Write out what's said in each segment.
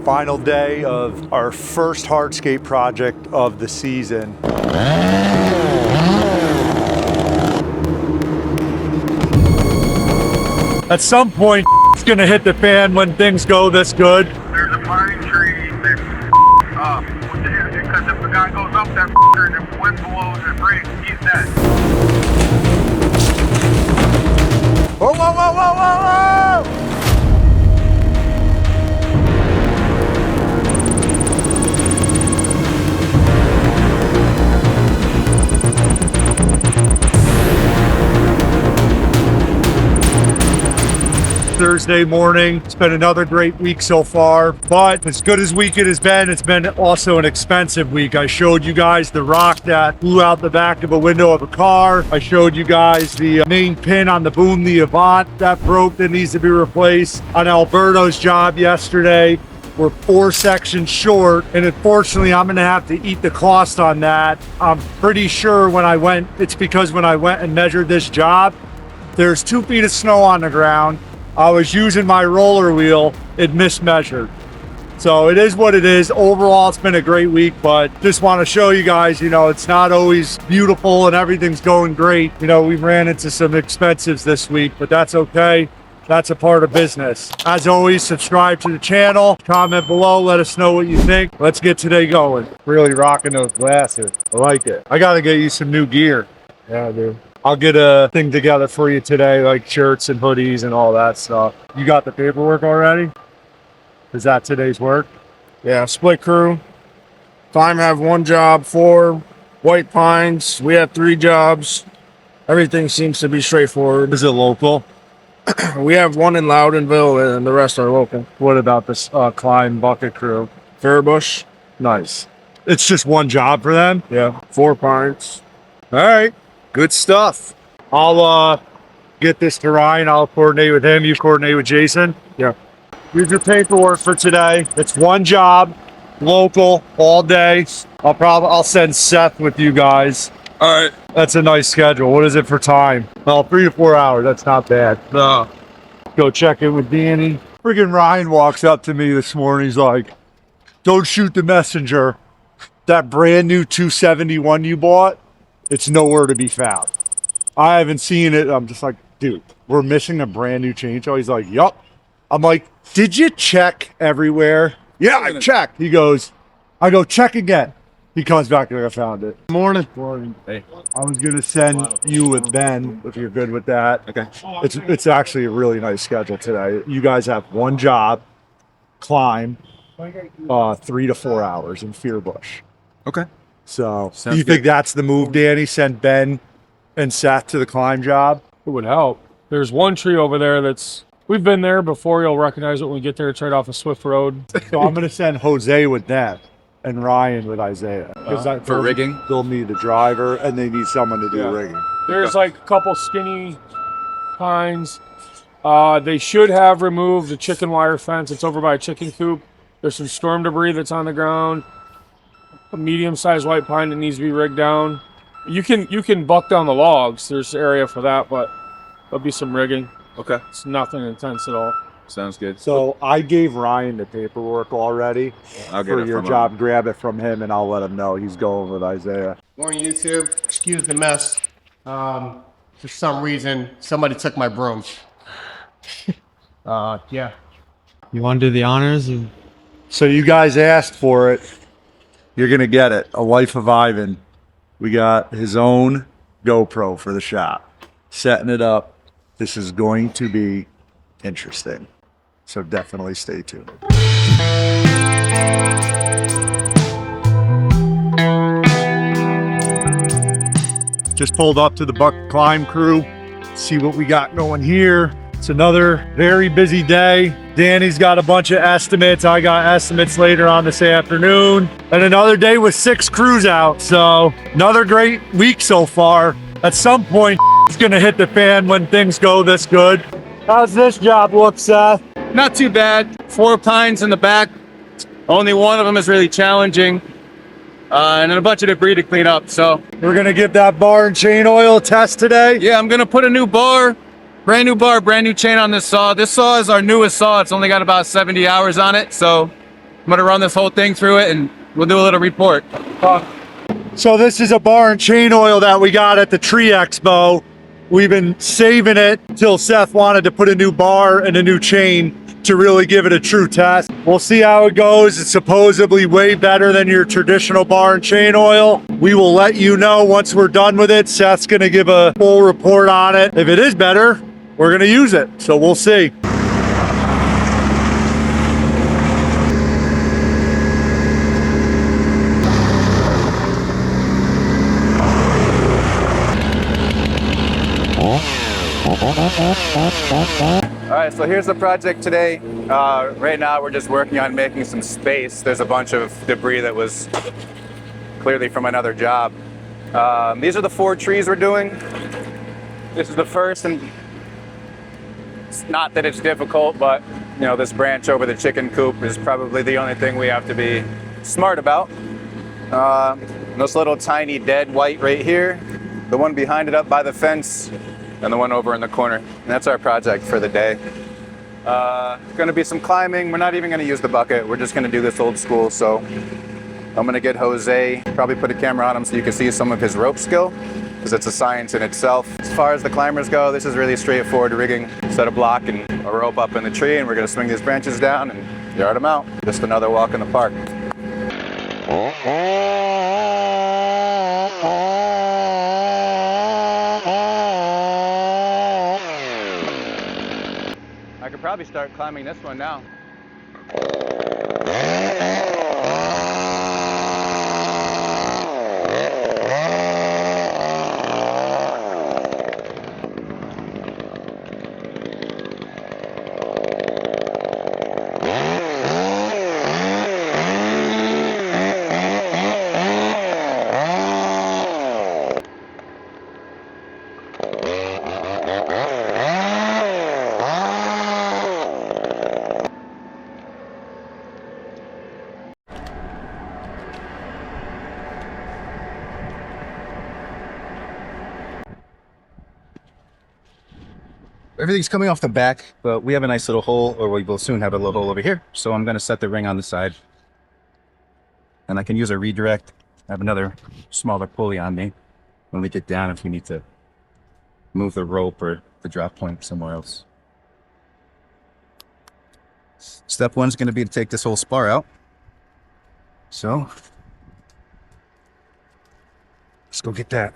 final day of our first hardscape project of the season. At some point, it's gonna hit the fan when things go this good. There's a pine tree that up. Because if the guy goes up that and the wind blows and breaks, he's dead. Whoa, whoa, whoa, whoa, whoa, whoa! Thursday morning. It's been another great week so far, but as good as week it has been, it's been also an expensive week. I showed you guys the rock that flew out the back of a window of a car. I showed you guys the main pin on the boom, the Avant, that broke, that needs to be replaced. On Alberto's job yesterday, we're 4 sections short, and unfortunately I'm gonna have to eat the cost on that. I'm pretty sure it's because when I went and measured this job, there's 2 feet of snow on the ground. I was using my roller wheel, it mismeasured. So it is what it is. Overall, it's been a great week, but just want to show you guys, it's not always beautiful and everything's going great. We ran into some expenses this week, but that's okay. That's a part of business. As always, subscribe to the channel, comment below, let us know what you think. Let's get today going. Really rocking those glasses. I like it. I got to get you some new gear. Yeah, dude. I'll get a thing together for you today, like shirts and hoodies and all that stuff. You got the paperwork already? Is that today's work? Yeah, split crew. Climb have 1 job, 4 White Pines. We have 3 jobs. Everything seems to be straightforward. Is it local? We have 1 in Loudonville and the rest are local. What about this Climb bucket crew? Fairbush. Nice. It's just 1 job for them? Yeah, 4 Pines. All right. Good stuff. I'll get this to Ryan. I'll coordinate with him. You coordinate with Jason. Yeah. Here's your paperwork for today. It's 1 job, local, all day. I'll send Seth with you guys. All right. That's a nice schedule. What is it for time? Well, 3 to 4 hours. That's not bad. No. Go check in with Danny. Friggin' Ryan walks up to me this morning. He's like, "Don't shoot the messenger. That brand new 271 you bought, it's nowhere to be found." I haven't seen it. I'm just like, dude, we're missing a brand new chainsaw. He's like, yup. I'm like, did you check everywhere? Yeah, I checked. I go, check again. He comes back and I found it. Morning. Morning. Hey. I was going to send you with Ben, if you're good with that. Okay. It's actually a really nice schedule today. You guys have 1 job, climb, 3 to 4 hours in Fearbush. Okay. So, Sounds do you think that's the move, Danny? Send Ben and Seth to the climb job? It would help. There's 1 tree over there we've been there before. You'll recognize it when we get there. It's right off of Swift Road. So I'm going to send Jose with them and Ryan with Isaiah. For rigging? They'll need a driver and they need someone to do rigging. There's like a couple skinny pines. They should have removed the chicken wire fence. It's over by a chicken coop. There's some storm debris that's on the ground. A medium-sized white pine that needs to be rigged down. You can buck down the logs. There's area for that, but there'll be some rigging. Okay. It's nothing intense at all. Sounds good. So I gave Ryan the paperwork already for your job. Grab it from him and I'll let him know he's going with Isaiah. Morning, YouTube. Excuse the mess. For some reason, somebody took my broom. Yeah. You want to do the honors? So you guys asked for it. You're going to get it. A Life of Ivan. We got his own GoPro for the shop. Setting it up. This is going to be interesting. So definitely stay tuned. Just pulled up to the Bobcat Climb crew. See what we got going here. It's another very busy day. Danny's got a bunch of estimates. I got estimates later on this afternoon. And another day with 6 crews out. So another great week so far. At some point, it's gonna hit the fan when things go this good. How's this job look, Seth? Not too bad. 4 pines in the back. Only one of them is really challenging. And then a bunch of debris to clean up. So we're gonna give that bar and chain oil a test today. Yeah, I'm gonna put a new bar, brand new bar, brand new chain on this saw. This saw is our newest saw. It's only got about 70 hours on it. So gonna run this whole thing through it and we'll do a little report. So this is a bar and chain oil that we got at the Tree Expo. We've been saving it till Seth wanted to put a new bar and a new chain to really give it a true test. We'll see how it goes. It's supposedly way better than your traditional bar and chain oil. We will let you know once we're done with it. Seth's gonna give a full report on it. If it is better, we're gonna use it. So we'll see. All right, so here's the project today. Right now we're just working on making some space. There's a bunch of debris that was clearly from another job. These are the 4 trees we're doing. This is the first, and it's not that it's difficult, but you know, this branch over the chicken coop is probably the only thing we have to be smart about. This little tiny dead white right here, the one behind it up by the fence, and the one over in the corner. And that's our project for the day. Gonna be some climbing. We're not even gonna use the bucket. We're just gonna do this old school. So I'm gonna get Jose, probably put a camera on him so you can see some of his rope skill, because it's a science in itself. As far as the climbers go, this is really straightforward rigging. Set a block and a rope up in the tree, and we're gonna swing these branches down and yard them out. Just another walk in the park. I could probably start climbing this one now. Everything's coming off the back, but we have a nice little hole, or we will soon have a little hole over here. So I'm going to set the ring on the side. And I can use a redirect. I have another smaller pulley on me when we get down if we need to move the rope or the drop point somewhere else. Step 1 is going to be to take this whole spar out. So let's go get that.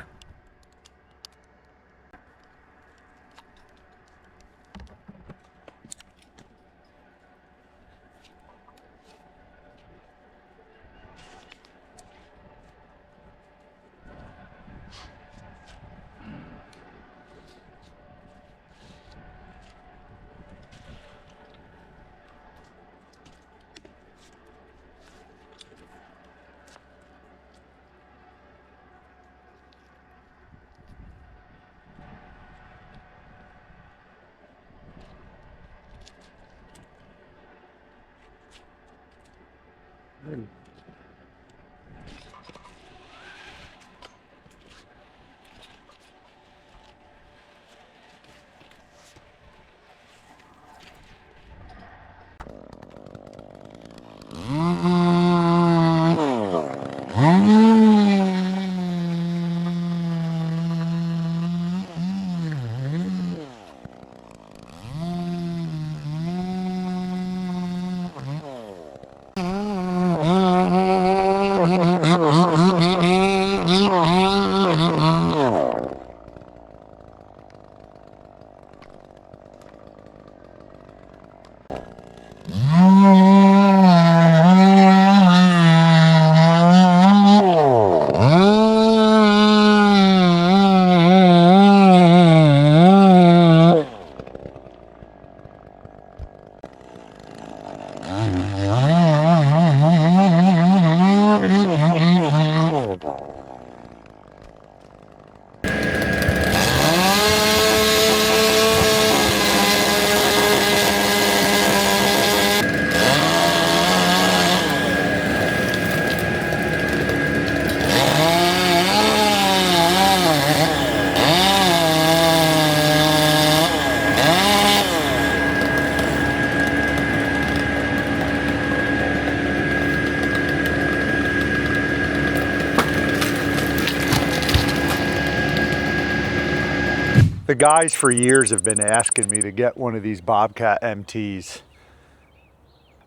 The guys for years have been asking me to get one of these Bobcat MTs.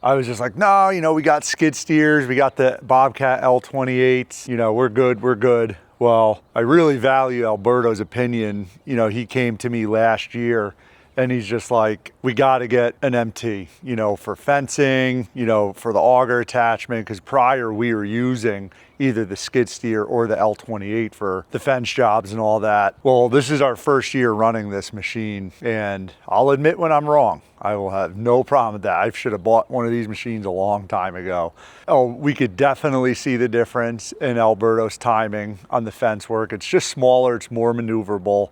I was just like, no, you know, we got skid steers, we got the Bobcat L28s, you know, we're good, we're good. Well, I really value Alberto's opinion. You know, he came to me last year and he's just like, we got to get an MT, you know, for fencing, you know, for the auger attachment, because prior we were using either the skid steer or the L28 for the fence jobs and all that. Well, this is our first year running this machine, and I'll admit when I'm wrong. I will have no problem with that. I should have bought one of these machines a long time ago. Oh, we could definitely see the difference in Alberto's timing on the fence work. It's just smaller, it's more maneuverable,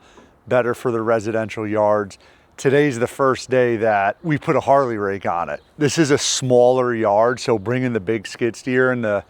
better for the residential yards. Today's the first day that we put a Harley rake on it. This is a smaller yard, so bringing the big skid steer and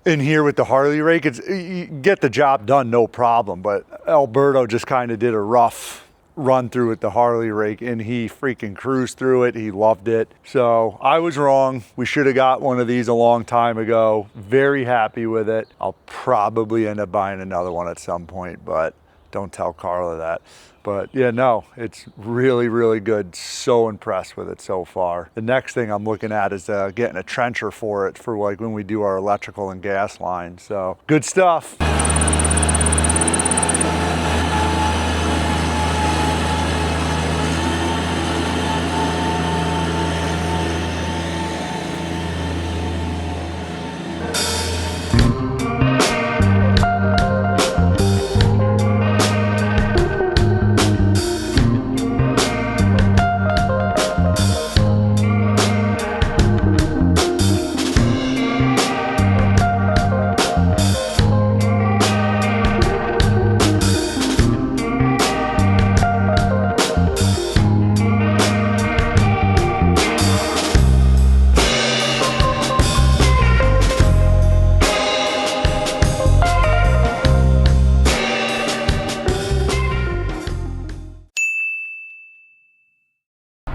in here with the Harley rake, you get the job done, no problem. But Alberto just kind of did a rough run through with the Harley rake and he freaking cruised through it. He loved it. So I was wrong. We should have got one of these a long time ago. Very happy with it. I'll probably end up buying another one at some point, but don't tell Carla that. But yeah, no, it's really, really good. So impressed with it so far. The next thing I'm looking at is getting a trencher for it for like when we do our electrical and gas lines. So good stuff.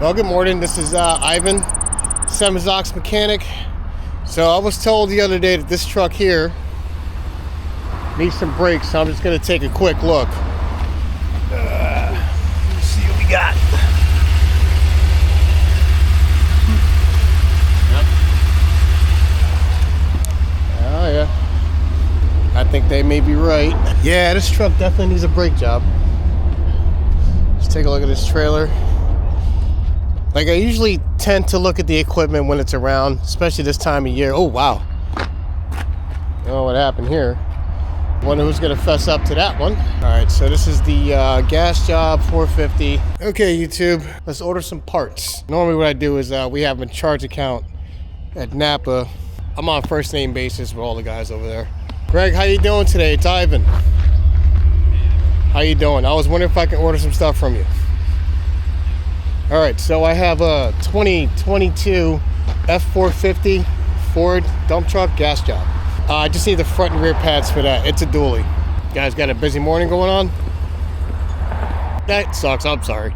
Well, good morning. This is Ivan, Semizox mechanic. So I was told the other day that this truck here needs some brakes, so I'm just going to take a quick look. Let's see what we got. Yep. Oh yeah, I think they may be right. Yeah, this truck definitely needs a brake job. Let's take a look at this trailer. Like, I usually tend to look at the equipment when it's around, especially this time of year. Oh, wow. Oh, what happened here? Wonder who's going to fess up to that one. All right, so this is the gas job 450. Okay, YouTube, let's order some parts. Normally what I do is we have a charge account at Napa. I'm on first name basis with all the guys over there. Greg, how you doing today? It's Ivan. How you doing? I was wondering if I can order some stuff from you. All right, so I have a 2022 F450 Ford dump truck gas job. I just need the front and rear pads for that. It's a dually. You guys got a busy morning going on? That sucks, I'm sorry.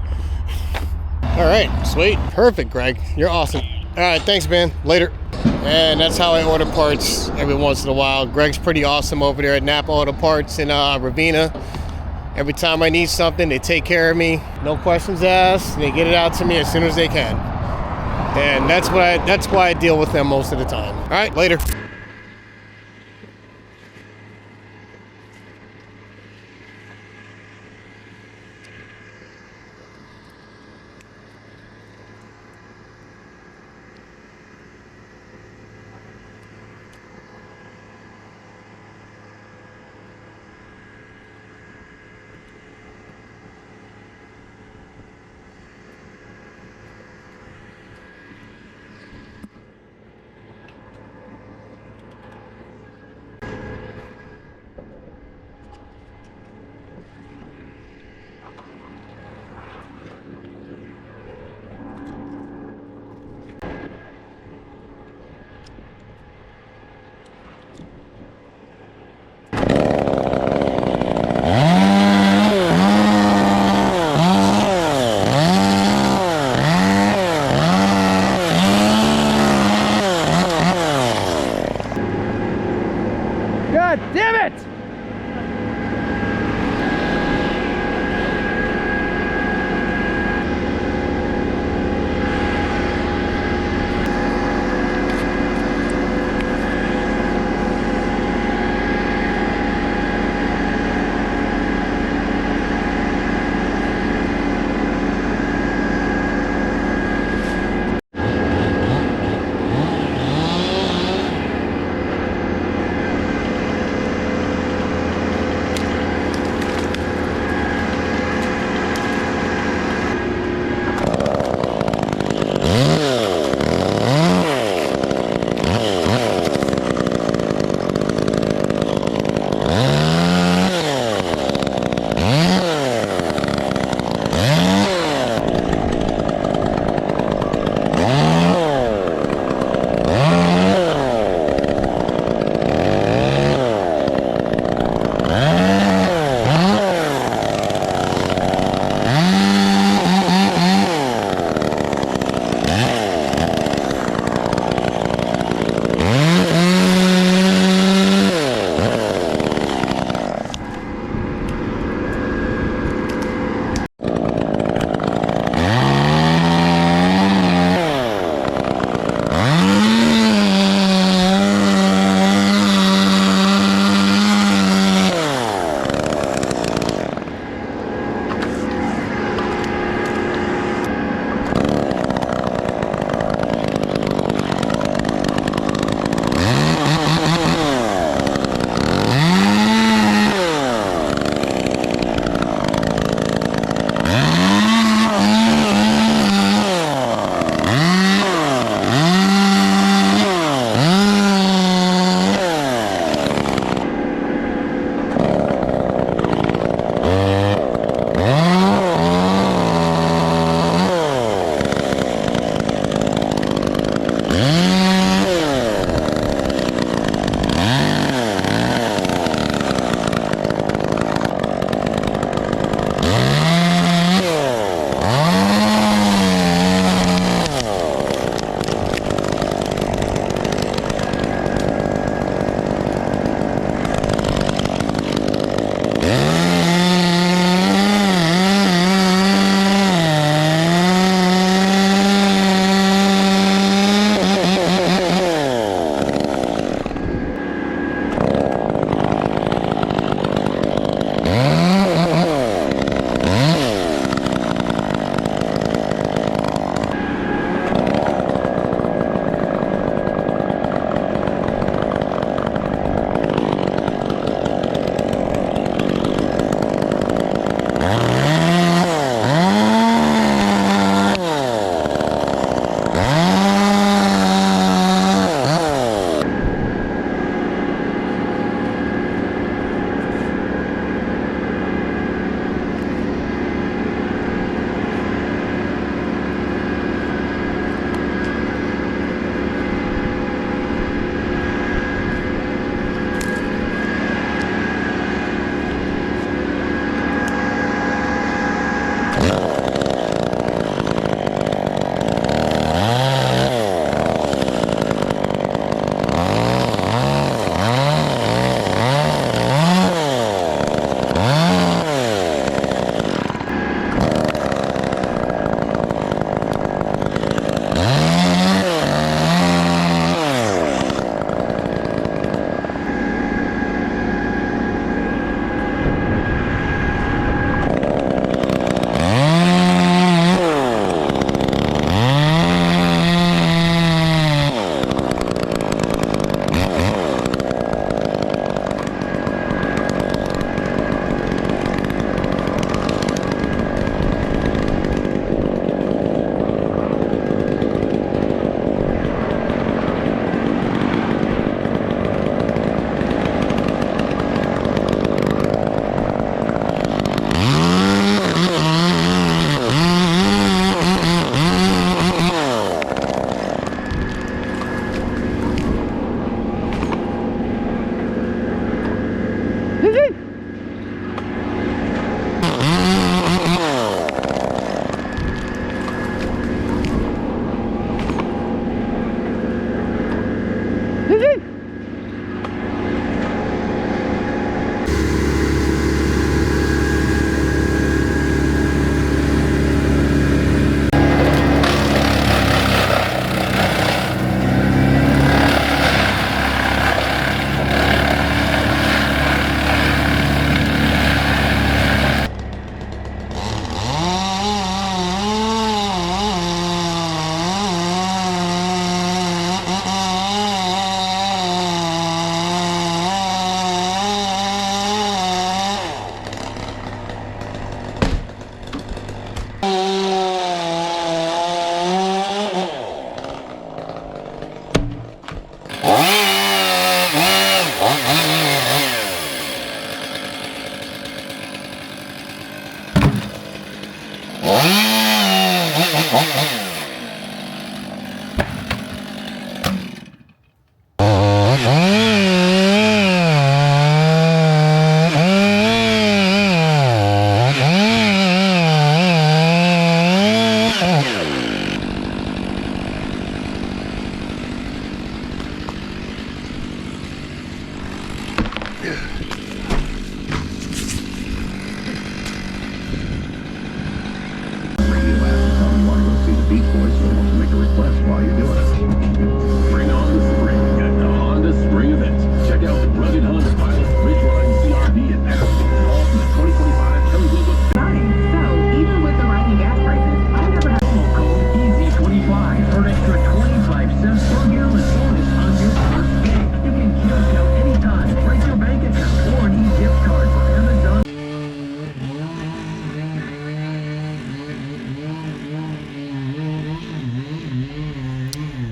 All right, sweet, perfect, Greg. You're awesome. All right, thanks, man, later. And that's how I order parts every once in a while. Greg's pretty awesome over there at Napa Auto Parts in Ravenna. Every time I need something, they take care of me. No questions asked. They get it out to me as soon as they can. And that's why I deal with them most of the time. All right, later.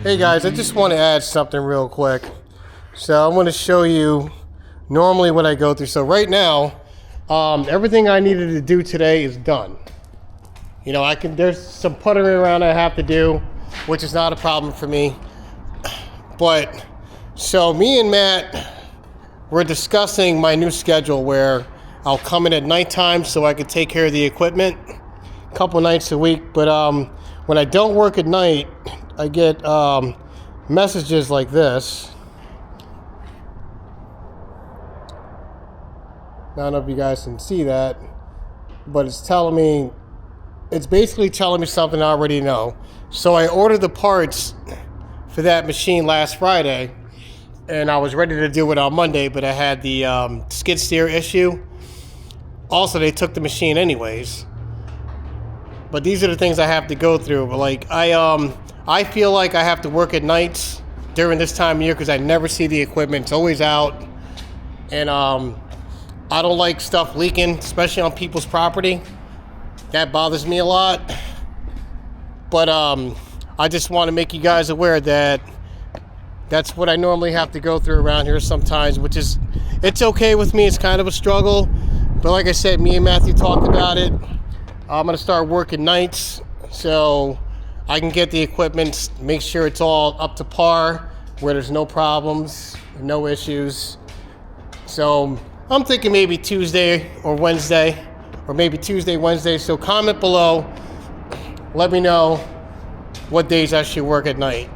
Hey guys, I just want to add something real quick. So I'm going to show you normally what I go through. So right now, everything I needed to do today is done. You know, there's some puttering around I have to do, which is not a problem for me. But so me and Matt, we're discussing my new schedule where I'll come in at nighttime so I can take care of the equipment a couple nights a week. But when I don't work at night, I get messages like this. I don't know if you guys can see that, but it's basically telling me something I already know. So I ordered the parts for that machine last Friday, and I was ready to do it on Monday, but I had the skid steer issue. Also, they took the machine anyways. But these are the things I have to go through. But like I feel like I have to work at nights during this time of year because I never see the equipment. It's always out. And I don't like stuff leaking, especially on people's property. That bothers me a lot. But I just want to make you guys aware that that's what I normally have to go through around here sometimes, which is, it's okay with me. It's kind of a struggle. But like I said, me and Matthew talked about it. I'm going to start working nights so I can get the equipment, make sure it's all up to par, where there's no problems, no issues. So I'm thinking maybe Tuesday or Wednesday, or maybe Tuesday, Wednesday. So comment below. Let me know what days I should work at night.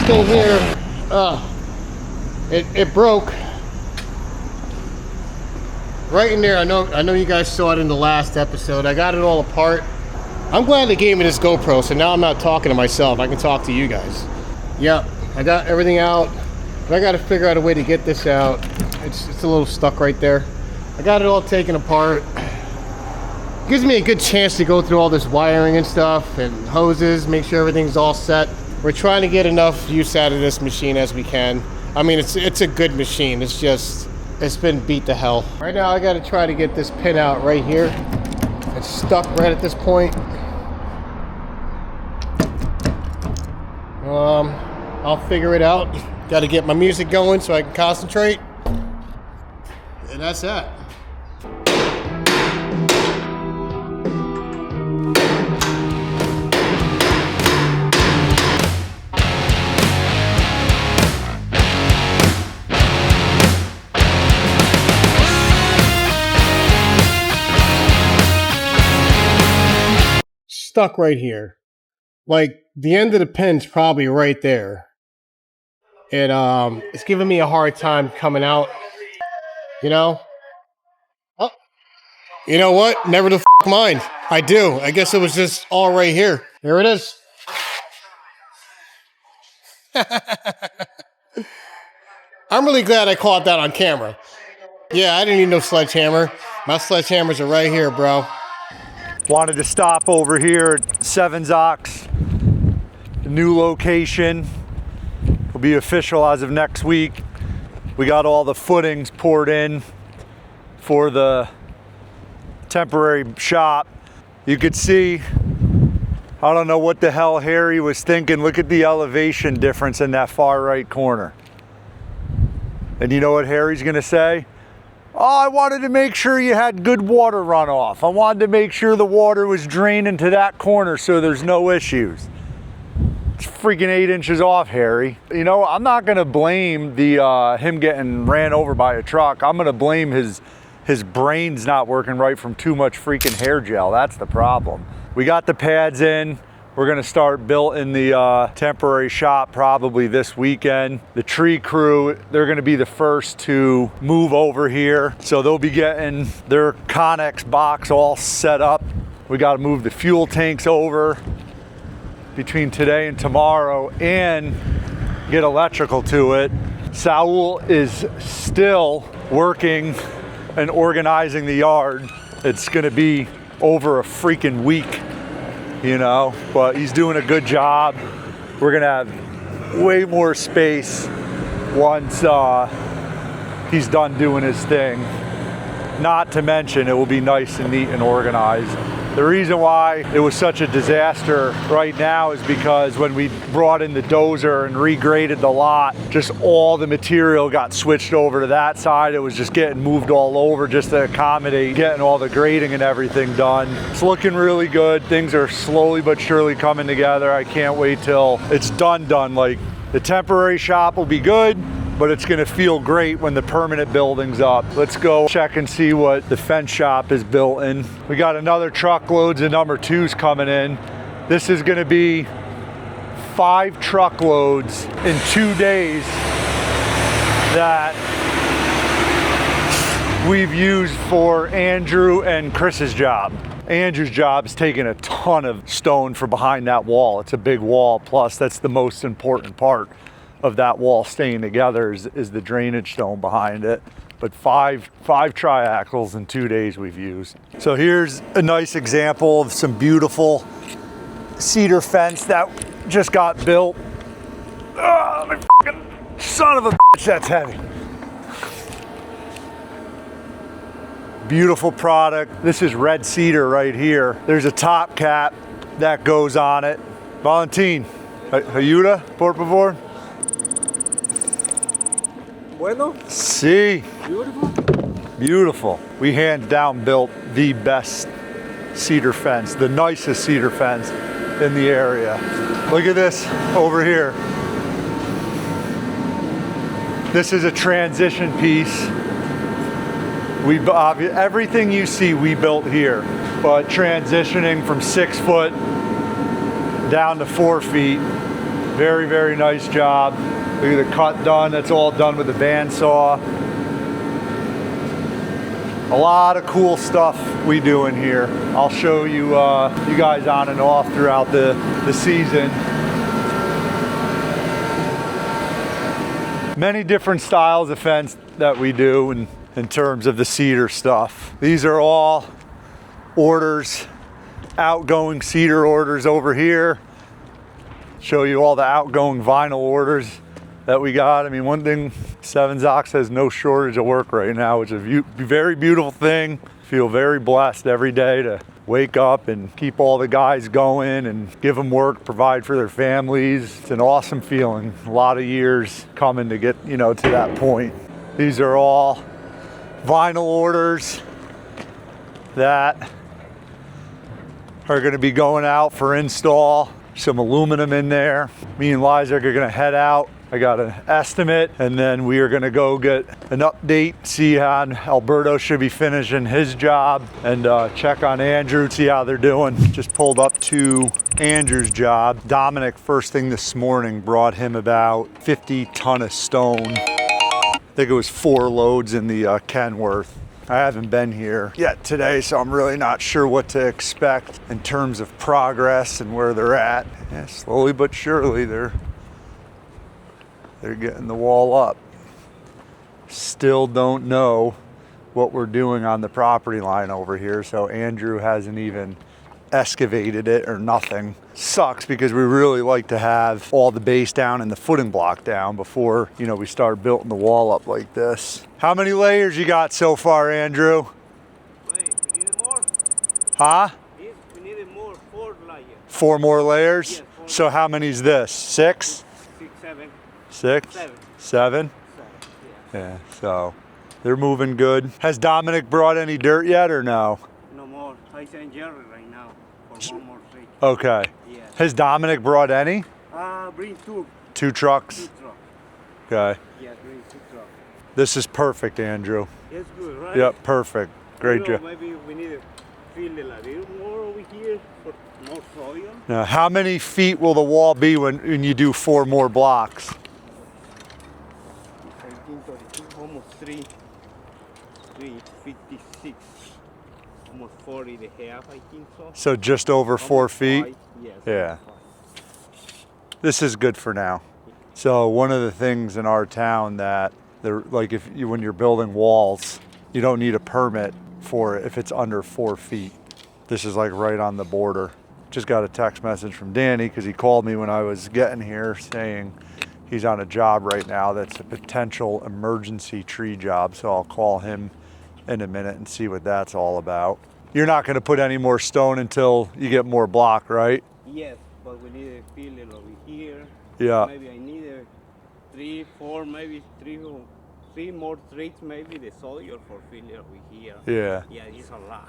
thing here, it broke right in there. I know you guys saw it in the last episode. I got it all apart. I'm glad they gave me this GoPro, so now I'm not talking to myself. I can talk to you guys. Yep, I got everything out, but I got to figure out a way to get this out. It's a little stuck right there. I got it all taken apart. Gives me a good chance to go through all this wiring and stuff and hoses, make sure everything's all set. We're trying to get enough use out of this machine as we can. I mean, it's a good machine. It's just, it's been beat to hell. Right now I got to try to get this pin out right here. It's stuck right at this point. I'll figure it out. Got to get my music going so I can concentrate. And that's that. Stuck right here. Like, the end of the pin's probably right there. It's giving me a hard time coming out. You know? Oh. You know what? Never the mind. I do. I guess it was just all right here. Here it is. I'm really glad I caught that on camera. Yeah, I didn't need no sledgehammer. My sledgehammers are right here, bro. Wanted to stop over here at Sevens Ox. The new location will be official as of next week. We got all the footings poured in for the temporary shop. You could see, I don't know what the hell Harry was thinking. Look at the elevation difference in that far right corner. And you know what Harry's gonna say? Oh, I wanted to make sure you had good water runoff. I wanted to make sure the water was draining to that corner so there's no issues. It's freaking 8 inches off, Harry. You know, I'm not gonna blame the him getting ran over by a truck. I'm gonna blame his brain's not working right from too much freaking hair gel. That's the problem. We got the pads in. We're gonna start building the temporary shop probably this weekend. The tree crew, they're gonna be the first to move over here. So they'll be getting their Connex box all set up. We gotta move the fuel tanks over between today and tomorrow and get electrical to it. Saul is still working and organizing the yard. It's gonna be over a freaking week, you know, but he's doing a good job. We're gonna have way more space once he's done doing his thing. Not to mention, it will be nice and neat and organized. The reason why it was such a disaster right now is because when we brought in the dozer and regraded the lot, just all the material got switched over to that side. It was just getting moved all over just to accommodate getting all the grading and everything done. It's looking really good. Things are slowly but surely coming together. I can't wait till it's done. Like, the temporary shop will be good, but it's gonna feel great when the permanent building's up. Let's go check and see what the fence shop is built in. We got another truckloads of number 2s coming in. This is gonna be 5 truckloads in 2 days that we've used for Andrew and Chris's job. Andrew's job is taking a ton of stone for behind that wall. It's a big wall, plus that's the most important part of that wall staying together is the drainage stone behind it. But five triaxles in 2 days we've used. So here's a nice example of some beautiful cedar fence that just got built. Oh, my fucking son of a bitch, that's heavy. Beautiful product. This is red cedar right here. There's a top cap that goes on it. Valentin, ayuda, por favor. Bueno. Sí. Beautiful. Beautiful. We hands down built the best cedar fence, the nicest cedar fence in the area. Look at this over here. This is a transition piece. Everything you see we built here, but transitioning from 6 foot down to 4 feet Very, very nice job. Look at the cut done. That's all done with the bandsaw. A lot of cool stuff we do in here. I'll show you you guys on and off throughout the season. Many different styles of fence that we do in terms of the cedar stuff. These are all orders, outgoing cedar orders over here. Show you all the outgoing vinyl orders that we got. I mean, one thing, Sevens Ox has no shortage of work right now, which is a very beautiful thing. Feel very blessed every day to wake up and keep all the guys going and give them work, provide for their families. It's an awesome feeling. A lot of years coming to get, you know, to that point. These are all vinyl orders that are going to be going out for install. Some aluminum in there. Me and Liza are going to head out. I got an estimate, and then we are going to go get an update, see how Alberto should be finishing his job, and check on Andrew, see how they're doing. Just pulled up to Andrew's job. Dominic, first thing this morning, brought him about 50 ton of stone. I think it was 4 loads in the Kenworth. I haven't been here yet today, so I'm really not sure what to expect in terms of progress and where they're at. Yeah, slowly but surely they're getting the wall up. Still don't know what we're doing on the property line over here, so Andrew hasn't even excavated it or nothing. Sucks because we really like to have all the base down and the footing block down before, you know, we start building the wall up like this. How many layers you got so far, Andrew? Wait, we needed more. Huh? Yes, we needed more, 4 layers. 4 more layers? Yes, 4 So how many is this? 6? 6, 7. 6? 7. 7? Yeah, so they're moving good. Has Dominic brought any dirt yet or no? No more. I send Jerry right now for 1 more tree. Okay. Yeah. Has Dominic brought any? Bring 2. 2 trucks? 2 trucks. Okay. Yeah, bring 2 trucks. This is perfect, Andrew. It's good, right? Yep, perfect. Great You know, job. maybe we need to fill it a little more over here for more soil. Now, how many feet will the wall be when you do 4 more blocks? 1832, almost 356, almost 40 and a half, I think so. So just over 4 Almost feet? 5, yes. Yeah. almost 5. This is good for now. So one of the things in our town that, like when you're building walls, you don't need a permit for it if it's under 4 feet. This is like right on the border. Just got a text message from Danny because he called me when I was getting here saying he's on a job right now that's a potential emergency tree job. So I'll call him in a minute and see what that's all about. You're not going to put any more stone until you get more block, right? Yes, but we need to fill it over here. Yeah. Maybe I need 3, 4, maybe 3 more streets, maybe the soil for filling over here. Yeah. Yeah, it's a lot.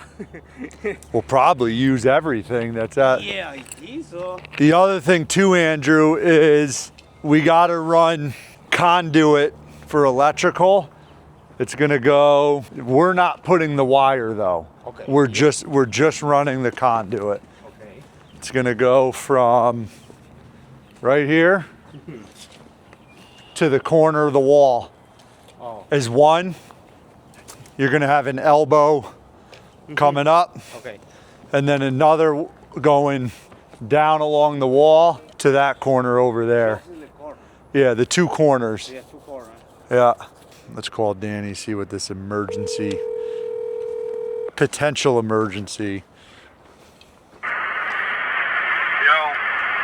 We'll probably use everything that's at. Yeah, I think so. The other thing too, Andrew, is we got to run conduit for electrical. It's going to go, we're not putting the wire though. Okay. We're just running the conduit. Okay. It's going to go from right here to the corner of the wall. Oh. As one, you're going to have an elbow coming up, Okay. and then another going down along the wall to that corner over there. Just in the corner. Yeah, the 2 corners. Yeah, 2 corners. Yeah. Let's call Danny, see what this potential emergency. Yo,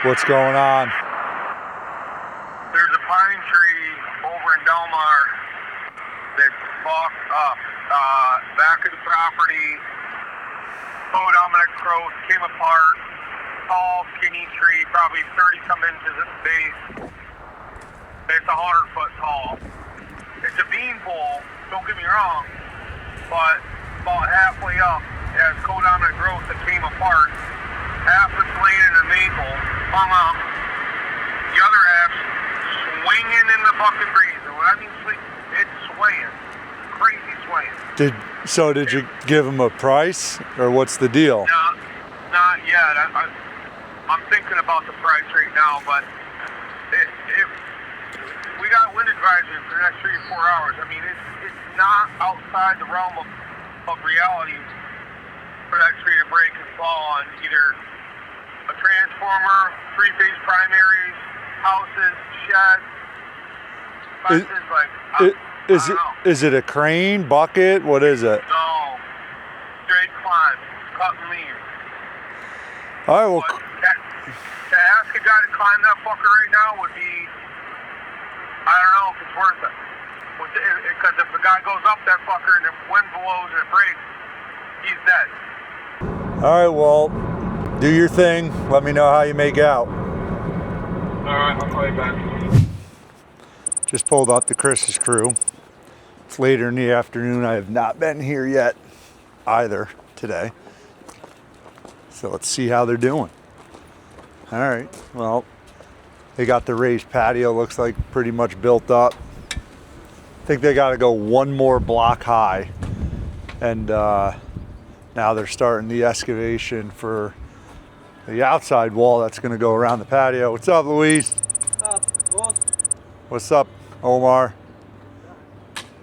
What's going on? there's a pine tree over in Delmar that's fucked up. Back of the property, Dominic growth came apart. Tall, skinny tree, probably 30-some inches at the base. It's 100 foot tall. It's a bean pole, don't get me wrong, but about halfway up, it has co-dominant growth that came apart. Half is laying in the maple, hung up. The other half swinging in the bucket breeze. And when I mean swing, it's swaying. Crazy swaying. Did you give him a price, or what's the deal? No, not yet. I'm thinking about the price right now, but We got wind advisory for the next 3 to 4 hours. I mean, it's not outside the realm of reality for that tree to break and fall on either a transformer, 3-phase primaries, houses, sheds, fences. Is it a crane, bucket? What is it? No, straight climb, cut and leave. All right, well. To ask a guy to climb that fucker right now would be, I don't know if it's worth it. Because if the guy goes up that fucker and the wind blows and it breaks, he's dead. All right, well, do your thing. Let me know how you make out. All right, I'll call you back. Just pulled up the Chris's crew. It's later in the afternoon. I have not been here yet either today. So let's see how they're doing. All right, well, they got the raised patio, looks like pretty much built up. I think they got to go one more block high. And now they're starting the excavation for the outside wall that's going to go around the patio. What's up, Luis? What's up, Omar?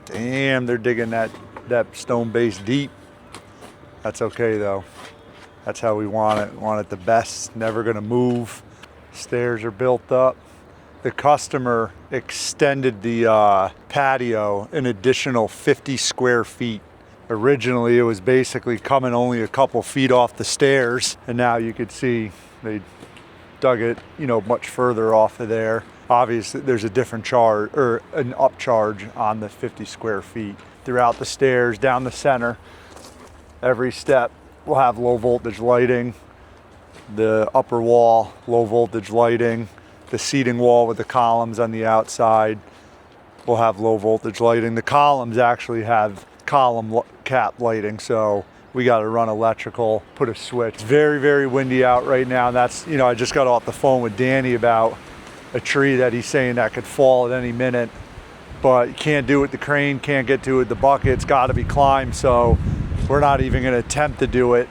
Damn, they're digging that stone base deep. That's okay though. That's how we want it. We want it the best, never gonna move. Stairs are built up. The customer extended the patio an additional 50 square feet. Originally, it was basically coming only a couple feet off the stairs, and now you could see they dug it, much further off of there. Obviously, there's a different charge, or an upcharge on the 50 square feet. Throughout the stairs, down the center, every step will have low voltage lighting. The upper wall, low voltage lighting. The seating wall with the columns on the outside will have low voltage lighting. The columns actually have column cap lighting, so we got to run electrical, put a switch. It's very, very windy out right now. And that's, I just got off the phone with Danny about a tree that he's saying that could fall at any minute, but you can't do it with the crane, can't get to it with the bucket. It's got to be climbed, so we're not even going to attempt to do it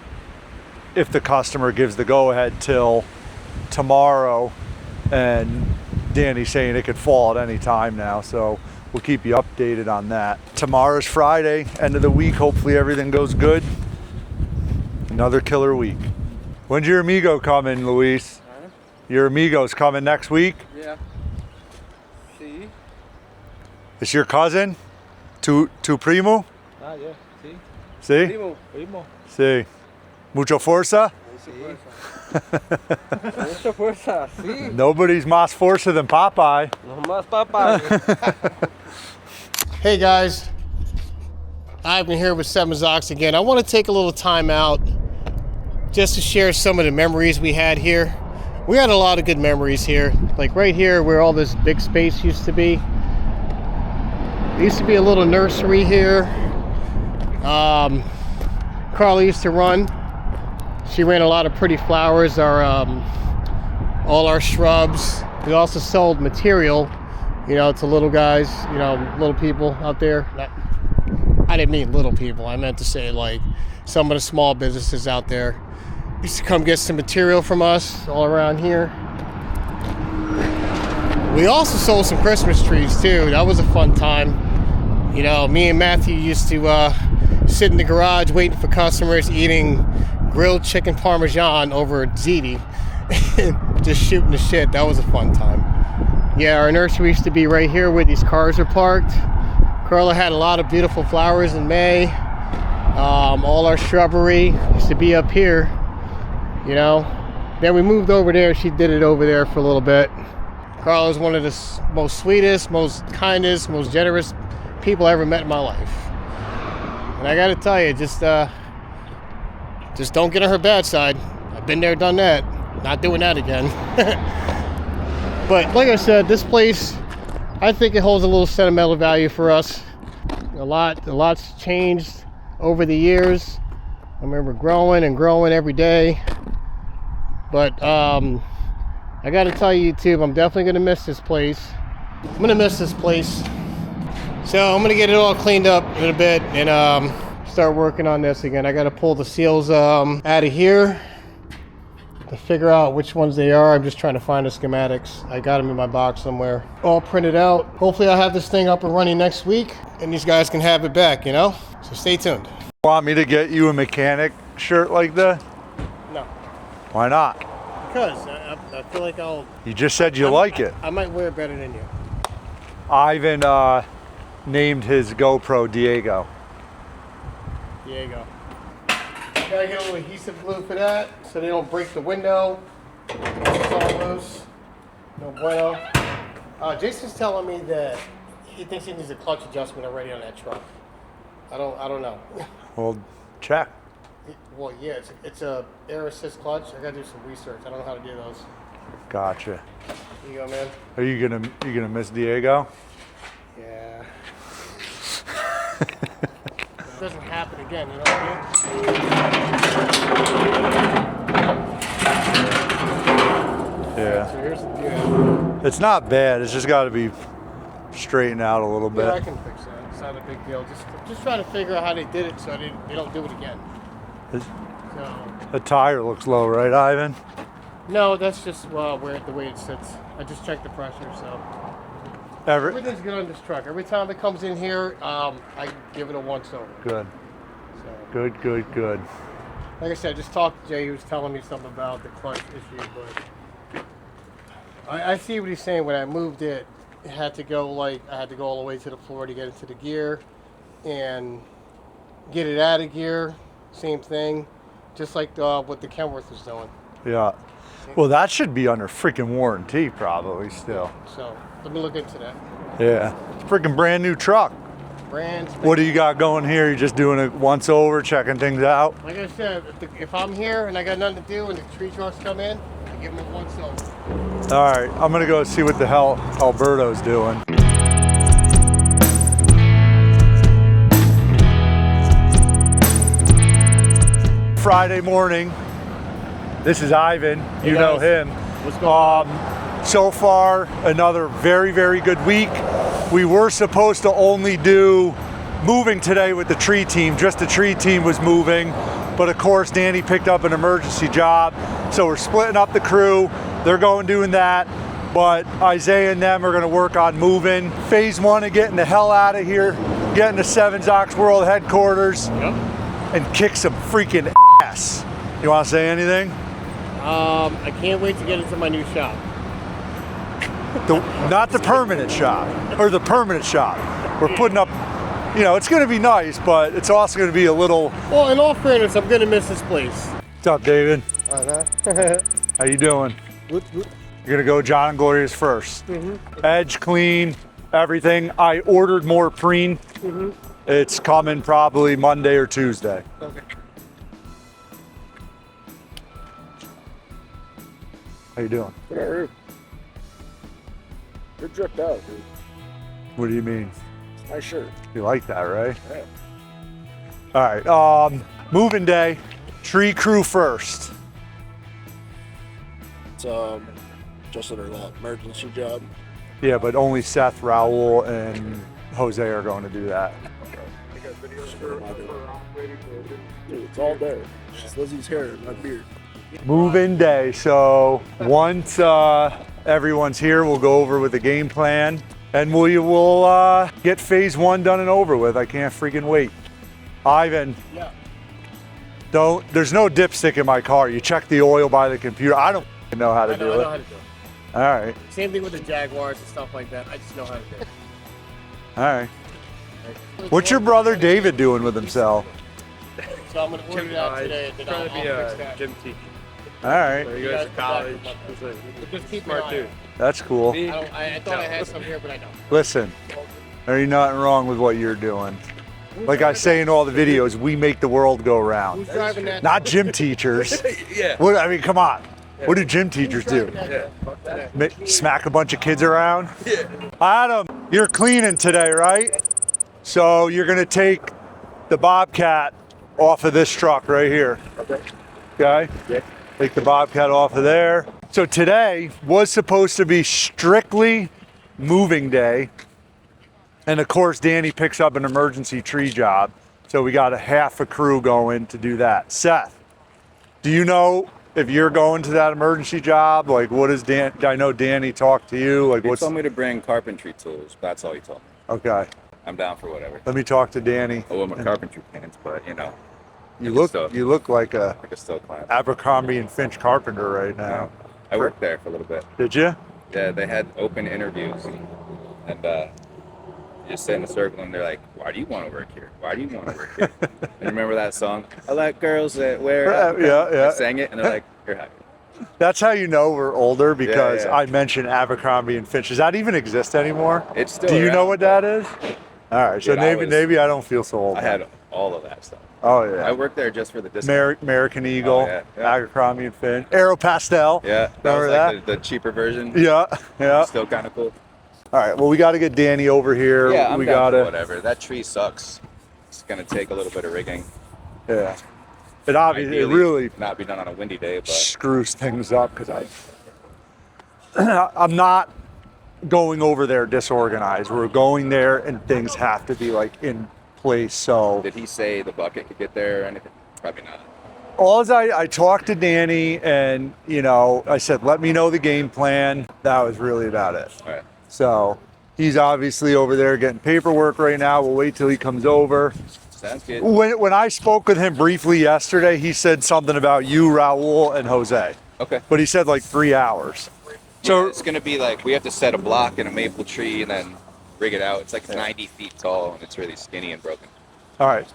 if the customer gives the go-ahead till tomorrow. And Danny's saying it could fall at any time now, so we'll keep you updated on that. Tomorrow's Friday, end of the week. Hopefully everything goes good. Another killer week. When's your amigo coming, Luis? Your amigo's coming next week? Yeah. See? It's your cousin? Tu primo? Ah, yeah. See? Sí? Primo. Sí. Mucho fuerza? Mucha fuerza, sí. Nobody's más fuerza than Popeye. No más Popeye. Hey guys, I've been here with Seth Climb again. I want to take a little time out just to share some of the memories we had here. We had a lot of good memories here. Like right here where all this big space used to be. There used to be a little nursery here. Carla used to run. She ran a lot of pretty flowers, all our shrubs. We also sold material, to little guys, little people out there. I didn't mean little people. I meant to say like some of the small businesses out there used to come get some material from us all around here. We also sold some Christmas trees too. That was a fun time. Me and Matthew used to sit in the garage waiting for customers, eating grilled chicken parmesan over ziti, just shooting the shit. That was a fun time. Yeah, our nursery used to be right here where these cars are parked. Carla had a lot of beautiful flowers in May. All our shrubbery used to be up here, Then we moved over there. She did it over there for a little bit. Carla is one of the most sweetest, most kindest, most generous people I ever met in my life. And I gotta tell you, just don't get on her bad side. I've been there, done that. Not doing that again. But like I said, this place, I think it holds a little sentimental value for us. A lot's changed over the years. I remember growing and growing every day. But I gotta tell you, YouTube, I'm definitely gonna miss this place. I'm gonna miss this place. So I'm gonna get it all cleaned up in a bit and start working on this again. I gotta pull the seals out of here. to figure out which ones they are. I'm just trying to find the schematics. I got them in my box somewhere, all printed out. Hopefully I'll have this thing up and running next week, and these guys can have it back, you know? So stay tuned. Want me to get you a mechanic shirt like that? No. Why not? Because I feel like You just said you like it. I might wear it better than you. Ivan named his GoPro Diego. Diego. Gotta get a little adhesive glue for that so they don't break the window. It's all loose. No bueno. Jason's telling me that he thinks he needs a clutch adjustment already on that truck. I don't know. Well, check. Well, yeah, it's a air assist clutch. I gotta do some research. I don't know how to do those. Gotcha. Here you go, man. Are you gonna miss Diego? Yeah. It doesn't happen again, you know what I mean? Yeah. So here's the deal. It's not bad. It's just got to be straightened out a little bit. Yeah, I can fix that. It's not a big deal. Just trying to figure out how they did it so they don't do it again. The tire looks low, right, Ivan? No, that's just where the way it sits. I just checked the pressure, so everything's good on this truck. Every time it comes in here, I give it a once over. Good. So, Good. like I said, I just talked to Jay. He was telling me something about the clutch issue, but I see what he's saying. When I moved it, I had to go all the way to the floor to get into the gear and get it out of gear. Same thing, just like what the Kenworth was doing. Yeah. Well, that should be under freaking warranty, probably still. So let me look into that. Yeah. It's a freaking brand new truck. Brand. What do you got going here? You just doing it once over, checking things out? Like I said, if I'm here and I got nothing to do and the tree trucks come in, I give them a once over. All right, I'm gonna go see what the hell Alberto's doing. Friday morning. This is Ivan. You know him. What's going on? So far, another very, very good week. We were supposed to only do moving today with the tree team. Just the tree team was moving. But of course, Danny picked up an emergency job. So we're splitting up the crew. They're going doing that. But Isaiah and them are going to work on moving. Phase 1 of getting the hell out of here. Getting to Sevens Ox World headquarters. Yep. And kick some freaking ass. You want to say anything? I can't wait to get into my new shop. Not the permanent shop, or the permanent shop. We're putting up, it's going to be nice, but it's also going to be a little... Well, in all fairness, I'm going to miss this place. What's up, David? Uh-huh. How you doing? Good. You're going to go John and Gloria's first. Mm-hmm. Edge, clean, everything. I ordered more preen. Mm-hmm. It's coming probably Monday or Tuesday. Okay. How you doing? You're dripped out, dude. What do you mean? Nice shirt. You like that, right? Yeah. All right, moving day, tree crew first. It's just under that emergency job. Yeah, but only Seth, Raul, and Jose are going to do that. Dude, it's all there. It's just Lizzie's hair and my beard. Moving day, so once everyone's here, we'll go over with the game plan, and we will get phase 1 done and over with. I can't freaking wait. Ivan, Yeah. there's no dipstick in my car. You check the oil by the computer. I don't know how to do I know it. how to do it. All right, Same thing with the Jaguars and stuff like that. I just know how to do it. all right. What's your brother David doing with himself? So I'm going to order that today, and then I'll fix that. Gym teacher. All right, You guys to college. Just keep smart dude. that's cool. I thought I had some here, but I don't. Listen, there ain't nothing wrong with what you're doing. Like I say in all the videos, we make the world go round. Who's driving that? Not gym teachers. Yeah. What, I mean, come on. What do gym teachers do? Smack a bunch of kids around? Yeah. Adam, you're cleaning today, right? So you're gonna take the Bobcat off of this truck right here. Okay? Yeah. Take the Bobcat off of there. So today was supposed to be strictly moving day. And of course, Danny picks up an emergency tree job. So we got a half a crew going to do that. Seth, do you know if you're going to that emergency job, like what is I know Danny talked to you, like He what's, told me to bring carpentry tools. That's all he told me. okay. I'm down for whatever. Let me talk to Danny. I wear my carpentry pants, but you know. You look like a still climb. Abercrombie and Finch carpenter right now. I worked there for a little bit. Did you? Yeah, they had open interviews, and you just sit in a circle, and they're like, "Why do you want to work here? Why do you want to work here?" And you remember that song? I like girls that wear. Yeah. I sang it, and they're like, "You're happy." That's how you know we're older, because Yeah. I mentioned Abercrombie and Finch. Does that even exist anymore? It's still. Do you know around, what that is? All right, so Dude, maybe I don't feel so old. I had all of that stuff. Oh yeah. I worked there just for the discount. American Eagle, Oh, yeah. Abercrombie and Finch, Aeropastel. Yeah, that Remember was that? like the cheaper version. Yeah. Still kind of cool. All right, well we got to get Danny over here. Yeah, I'm we down gotta. for whatever. That tree sucks. It's gonna take a little bit of rigging. Yeah. It obviously Ideally, really not be done on a windy day, but screws things up because I'm not going over there disorganized. We're going there and things have to be like in place. So did he say the bucket could get there or anything? Probably not. I talked to Danny and, I said, let me know the game plan. That was really about it. All right. So he's obviously over there getting paperwork right now. We'll wait till he comes over. Sounds good. When I spoke with him briefly yesterday, he said something about you, Raul, and Jose. Okay. But he said like 3 hours. So Yeah, it's gonna be like we have to set a block in a maple tree and then rig it out. It's like 90 feet tall and it's really skinny and broken. all right.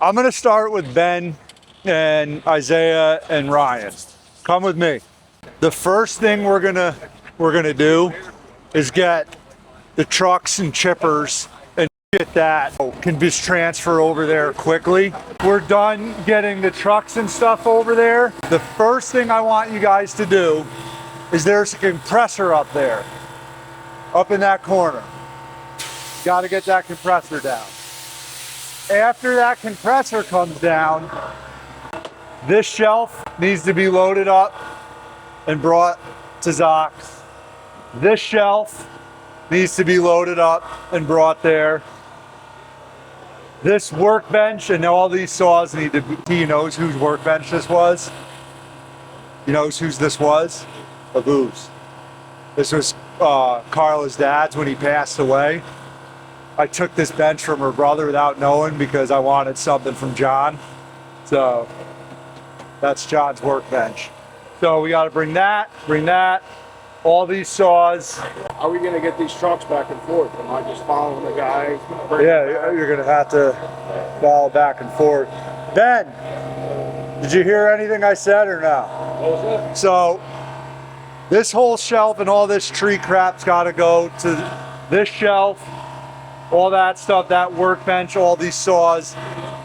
I'm going to start with Ben and Isaiah and Ryan. Come with me. The first thing we're gonna do is get the trucks and chippers and get that can just transfer over there quickly. We're done getting the trucks and stuff over there. The first thing I want you guys to do is there's a compressor up there, up in that corner. Got to get that compressor down. After that compressor comes down, this shelf needs to be loaded up and brought to Zox. This shelf needs to be loaded up and brought there. This workbench and all these saws need to be, he knows whose workbench this was. He knows whose this was? Of whose? This was Carla's dad's when he passed away. I took this bench from her brother without knowing because I wanted something from John. So that's John's workbench. So we got to bring that, all these saws. How are we gonna get these trucks back and forth? Am I just following the guy? Yeah, you're gonna have to follow back and forth. Ben, did you hear anything I said or no? What was that? So this whole shelf and all this tree crap's got to go to this shelf, all that stuff, that workbench, all these saws.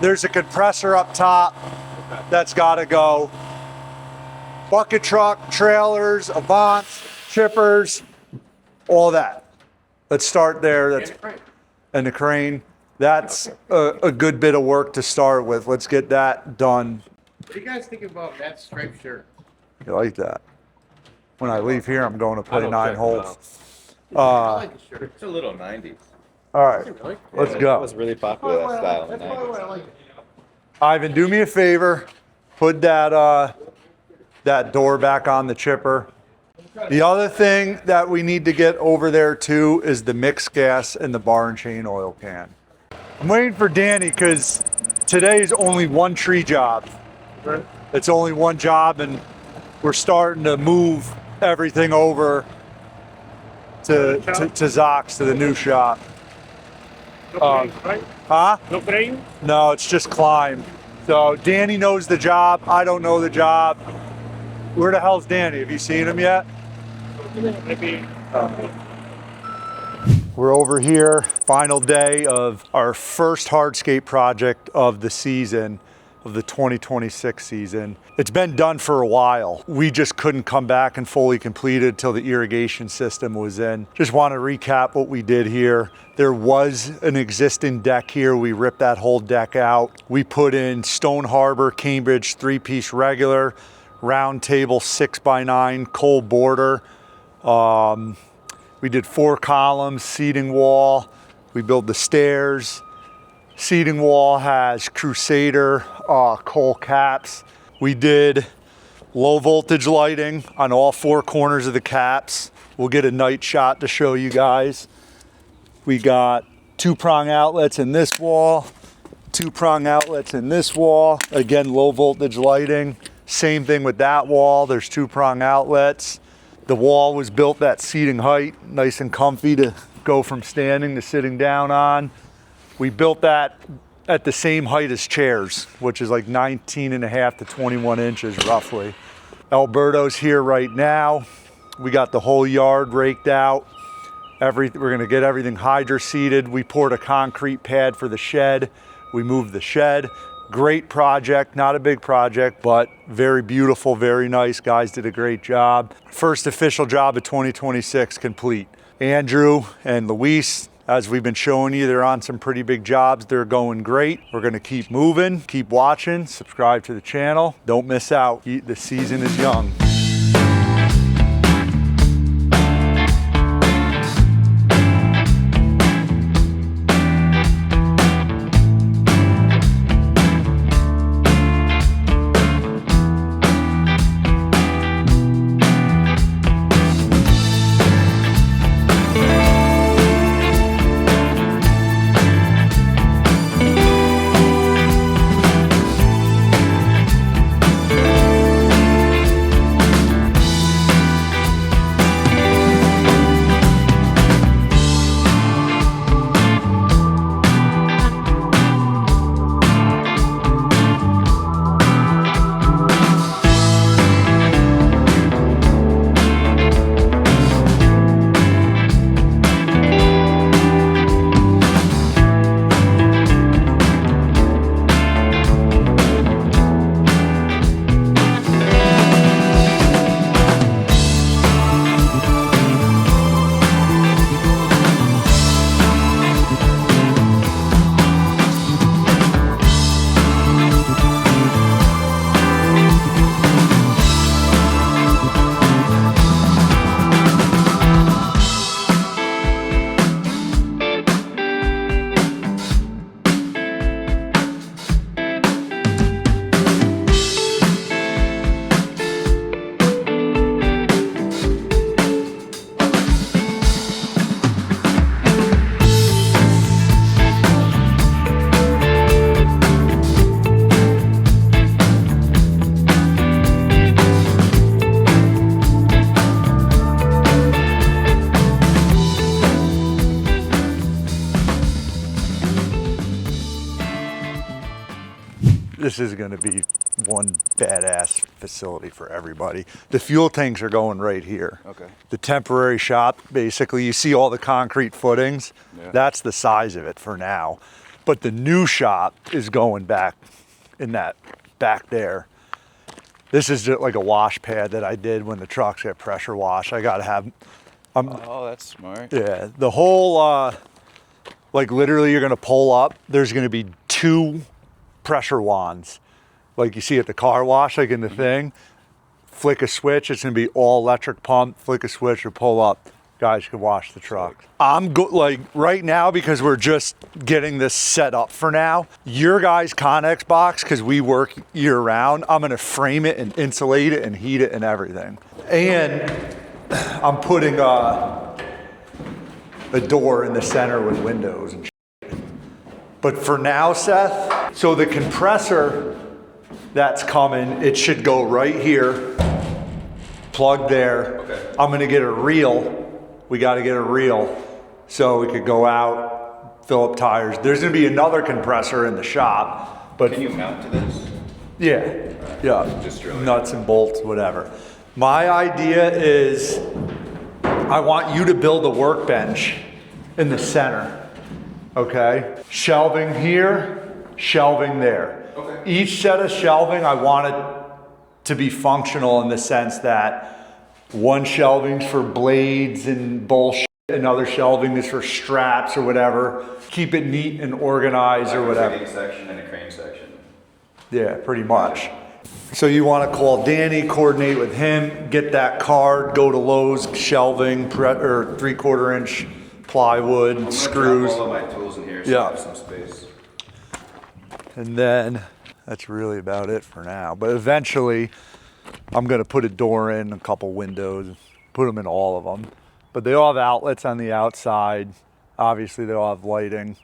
There's a compressor up top that's got to go. Bucket truck, trailers, Avant, chippers, all that. Let's start there. And the crane. That's a good bit of work to start with. Let's get that done. What do you guys think about that striped shirt? You like that? When I leave here, I'm going to play 9 holes. I like the shirt. It's a little 90s. All right, Really? let's It go. was really popular, that style in the That's why 90s. I like it. Ivan, do me a favor. Put that that door back on the chipper. The other thing that we need to get over there too is the mixed gas and the bar and chain oil can. I'm waiting for Danny because today's only one tree job. It's only one job, and we're starting to move everything over to Zox, to the new shop. Huh? No crane? No, it's just climb. So Danny knows the job. I don't know the job. Where the hell's Danny? Have you seen him yet? Maybe. We're over here, final day of our first hardscape project of the season, of the 2026 season. It's been done for a while. We just couldn't come back and fully complete it till the irrigation system was in. Just want to recap what we did here. There was an existing deck here. We ripped that whole deck out. We put in Stone Harbor, Cambridge, 3-piece regular, round table 6x9, cold border. We did 4 columns, seating wall. We built the stairs. Seating wall has Crusader coal caps. We did low voltage lighting on all 4 corners of the caps. We'll get a night shot to show you guys. We got 2-prong outlets in this wall, 2-prong outlets in this wall. Again, low voltage lighting. Same thing with that wall. There's 2-prong outlets. The wall was built at seating height, nice and comfy to go from standing to sitting down on. We built that at the same height as chairs, which is like 19.5 to 21 inches roughly. Alberto's here right now. We got the whole yard raked out. We're gonna get everything hydro seeded. We poured a concrete pad for the shed. We moved the shed. Great project, not a big project, but very beautiful, very nice. Guys did a great job. First official job of 2026 complete. Andrew and Luis, as we've been showing you, they're on some pretty big jobs. They're going great. We're gonna keep moving, keep watching, subscribe to the channel. Don't miss out. The season is young. This is going to be one badass facility for everybody. The fuel tanks are going right here. Okay. The temporary shop, basically, you see all the concrete footings. Yeah. That's the size of it for now. But the new shop is going back in that back there. This is just like a wash pad that I did when the trucks get pressure washed. I got to have... Oh, that's smart. Yeah, the whole, like literally you're gonna pull up, there's gonna be 2 pressure wands, like you see at the car wash, like in the thing. Flick a switch, it's gonna be all electric pump, flick a switch or pull up. Guys can wash the truck. I'm like right now, because we're just getting this set up for now, your guys' Connex box, because we work year round, I'm gonna frame it and insulate it and heat it and everything. And I'm putting a door in the center with windows and shit. But for now, Seth, so the compressor that's coming, it should go right here, plug there. Okay. I'm gonna get a reel. We gotta get a reel so we could go out, fill up tires. There's gonna be another compressor in the shop, but Can you mount to this? yeah, yeah, Just drill it. nuts and bolts, whatever. My idea is I want you to build a workbench in the center, okay? Shelving here, shelving there. Okay. Each set of shelving, I want it to be functional in the sense that one shelving's for blades and bullshit, another shelving is for straps or whatever. Keep it neat and organized or whatever. A fitting section and a crane section. Yeah, pretty much. So you want to call Danny, coordinate with him, get that card, go to Lowe's, shelving, or 3/4 inch plywood, I'm screws. All of my tools in here, so Yeah. I have some space. And then that's really about it for now. But eventually I'm gonna put a door in, a couple windows, put them in all of them. But they all have outlets on the outside. Obviously, they all have lighting.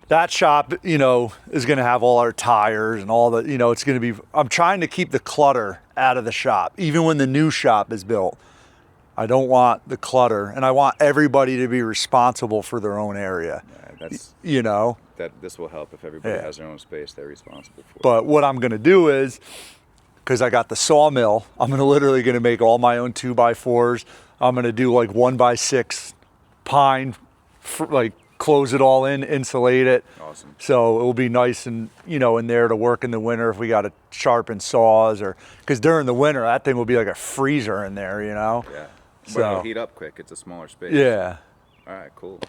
That shop, you know, is gonna have all our tires and all the, you know, it's gonna be, I'm trying to keep the clutter out of the shop. Even when the new shop is built, I don't want the clutter, and I want everybody to be responsible for their own area. Yeah, that's, you know? this will help if everybody has their own space they're responsible for. But what I'm gonna do is, because I got the sawmill, I'm literally gonna make all my own 2x4s. I'm gonna do like 1x6 pine, like close it all in, insulate it. Awesome. So it will be nice and, you know, in there to work in the winter if we got to sharpen saws, or because during the winter that thing will be like a freezer in there, you know. Yeah. But So it'll heat up quick. It's a smaller space. yeah. All right. Cool.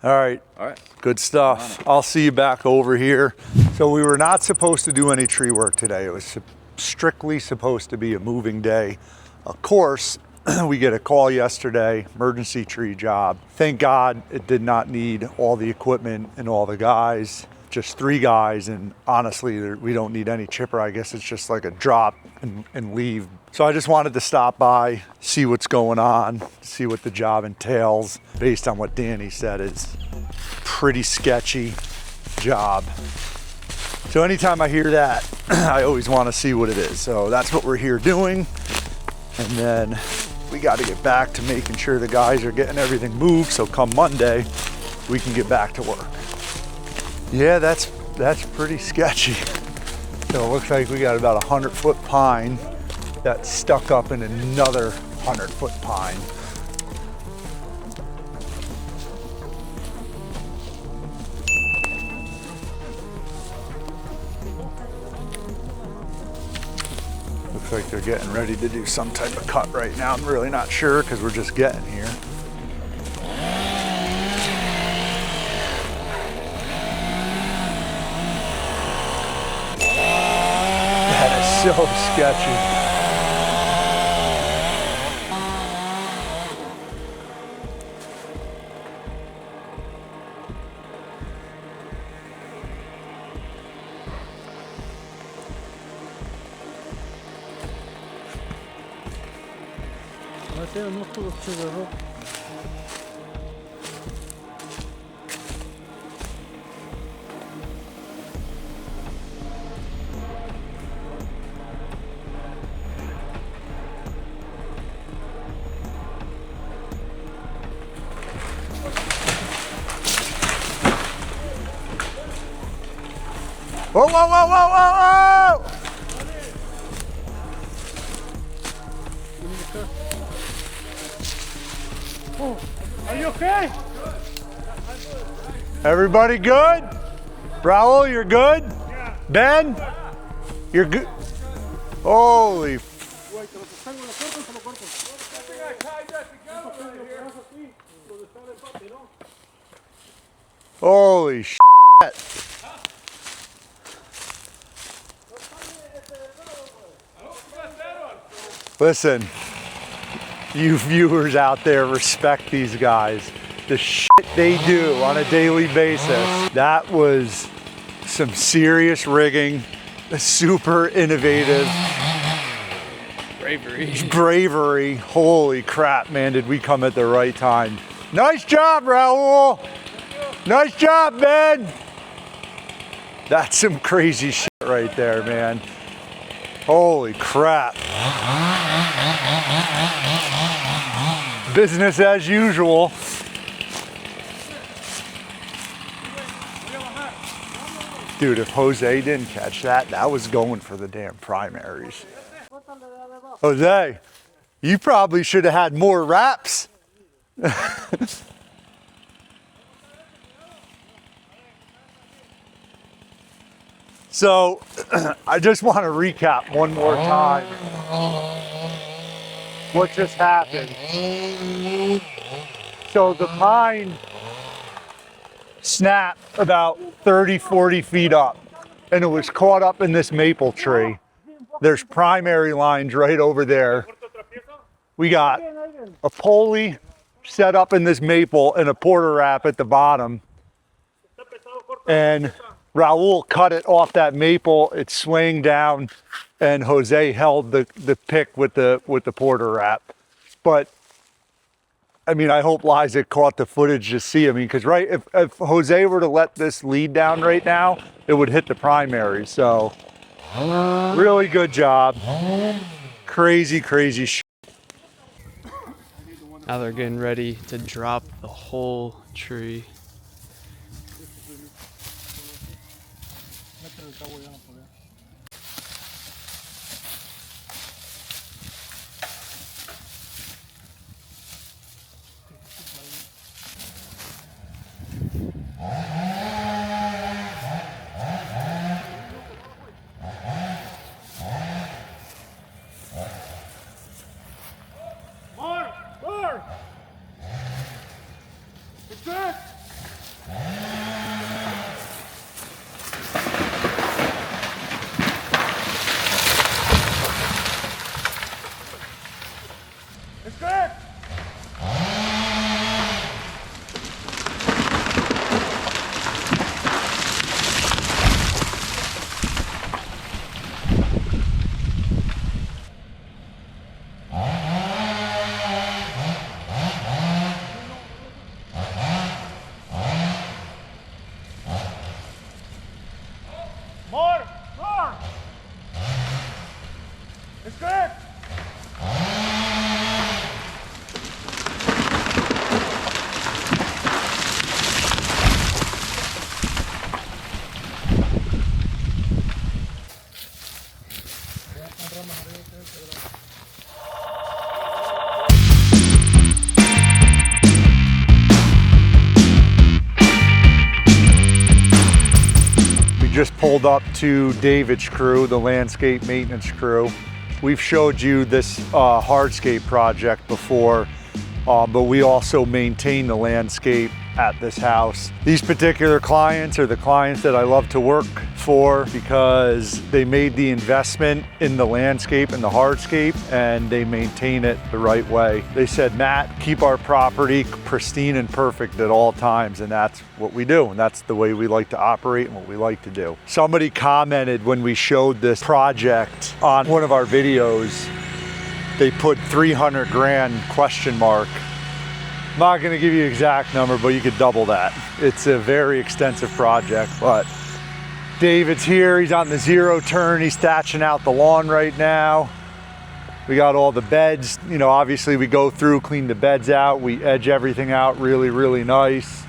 All right. All right. Good stuff. I'll see you back over here. So we were not supposed to do any tree work today. It was strictly supposed to be a moving day. Of course, we get a call yesterday, emergency tree job. Thank God it did not need all the equipment and all the guys, just 3 guys. And honestly, we don't need any chipper. I guess it's just like a drop and leave. So I just wanted to stop by, see what's going on, see what the job entails. Based on what Danny said, is pretty sketchy job. So anytime I hear that, I always want to see what it is. So that's what we're here doing. And then we got to get back to making sure the guys are getting everything moved, so come Monday we can get back to work. Yeah, that's pretty sketchy. So it looks like we got about 100-foot pine that's stuck up in another 100-foot pine. Looks like they're getting ready to do some type of cut right now. I'm really not sure because we're just getting here. That is so sketchy. Whoa, whoa, whoa, whoa, whoa, whoa! Are you okay? Everybody good? Raul, you're good? Yeah. Ben? You're good? Holy holy shit. Listen, you viewers out there, respect these guys. The shit they do on a daily basis. That was some serious rigging, super innovative. Bravery. Holy crap, man, did we come at the right time. Nice job, Raul. Nice job, Ben. That's some crazy shit right there, man. Holy crap. Business as usual. Dude, if Jose didn't catch that, that was going for the damn primaries. Jose, you probably should have had more wraps. So, I just want to recap one more time what just happened. So the pine snapped about 30, 40 feet up, and it was caught up in this maple tree. There's primary lines right over there. We got a pulley set up in this maple and a porter wrap at the bottom. And Raul cut it off that maple. It's swaying down, and Jose held the pick with the porter wrap. But I mean, I hope Liza caught the footage to see. I mean, because right, if Jose were to let this lead down right now, it would hit the primary. So really good job. Crazy, crazy shit. Now they're getting ready to drop the whole tree. Just pulled up to David's crew, the landscape maintenance crew. We've showed you this hardscape project before, but we also maintain the landscape at this house. These particular clients are the clients that I love to work for because they made the investment in the landscape and the hardscape, and they maintain it the right way. They said, Matt, keep our property pristine and perfect at all times, and that's what we do, and that's the way we like to operate and what we like to do. Somebody commented when we showed this project on one of our videos, they put 300 grand question mark. I'm not gonna give you an exact number, but you could double that. It's a very extensive project, but David's here, he's on the zero turn, he's thatching out the lawn right now. We got all the beds, you know, obviously we go through, clean the beds out, we edge everything out really, really nice.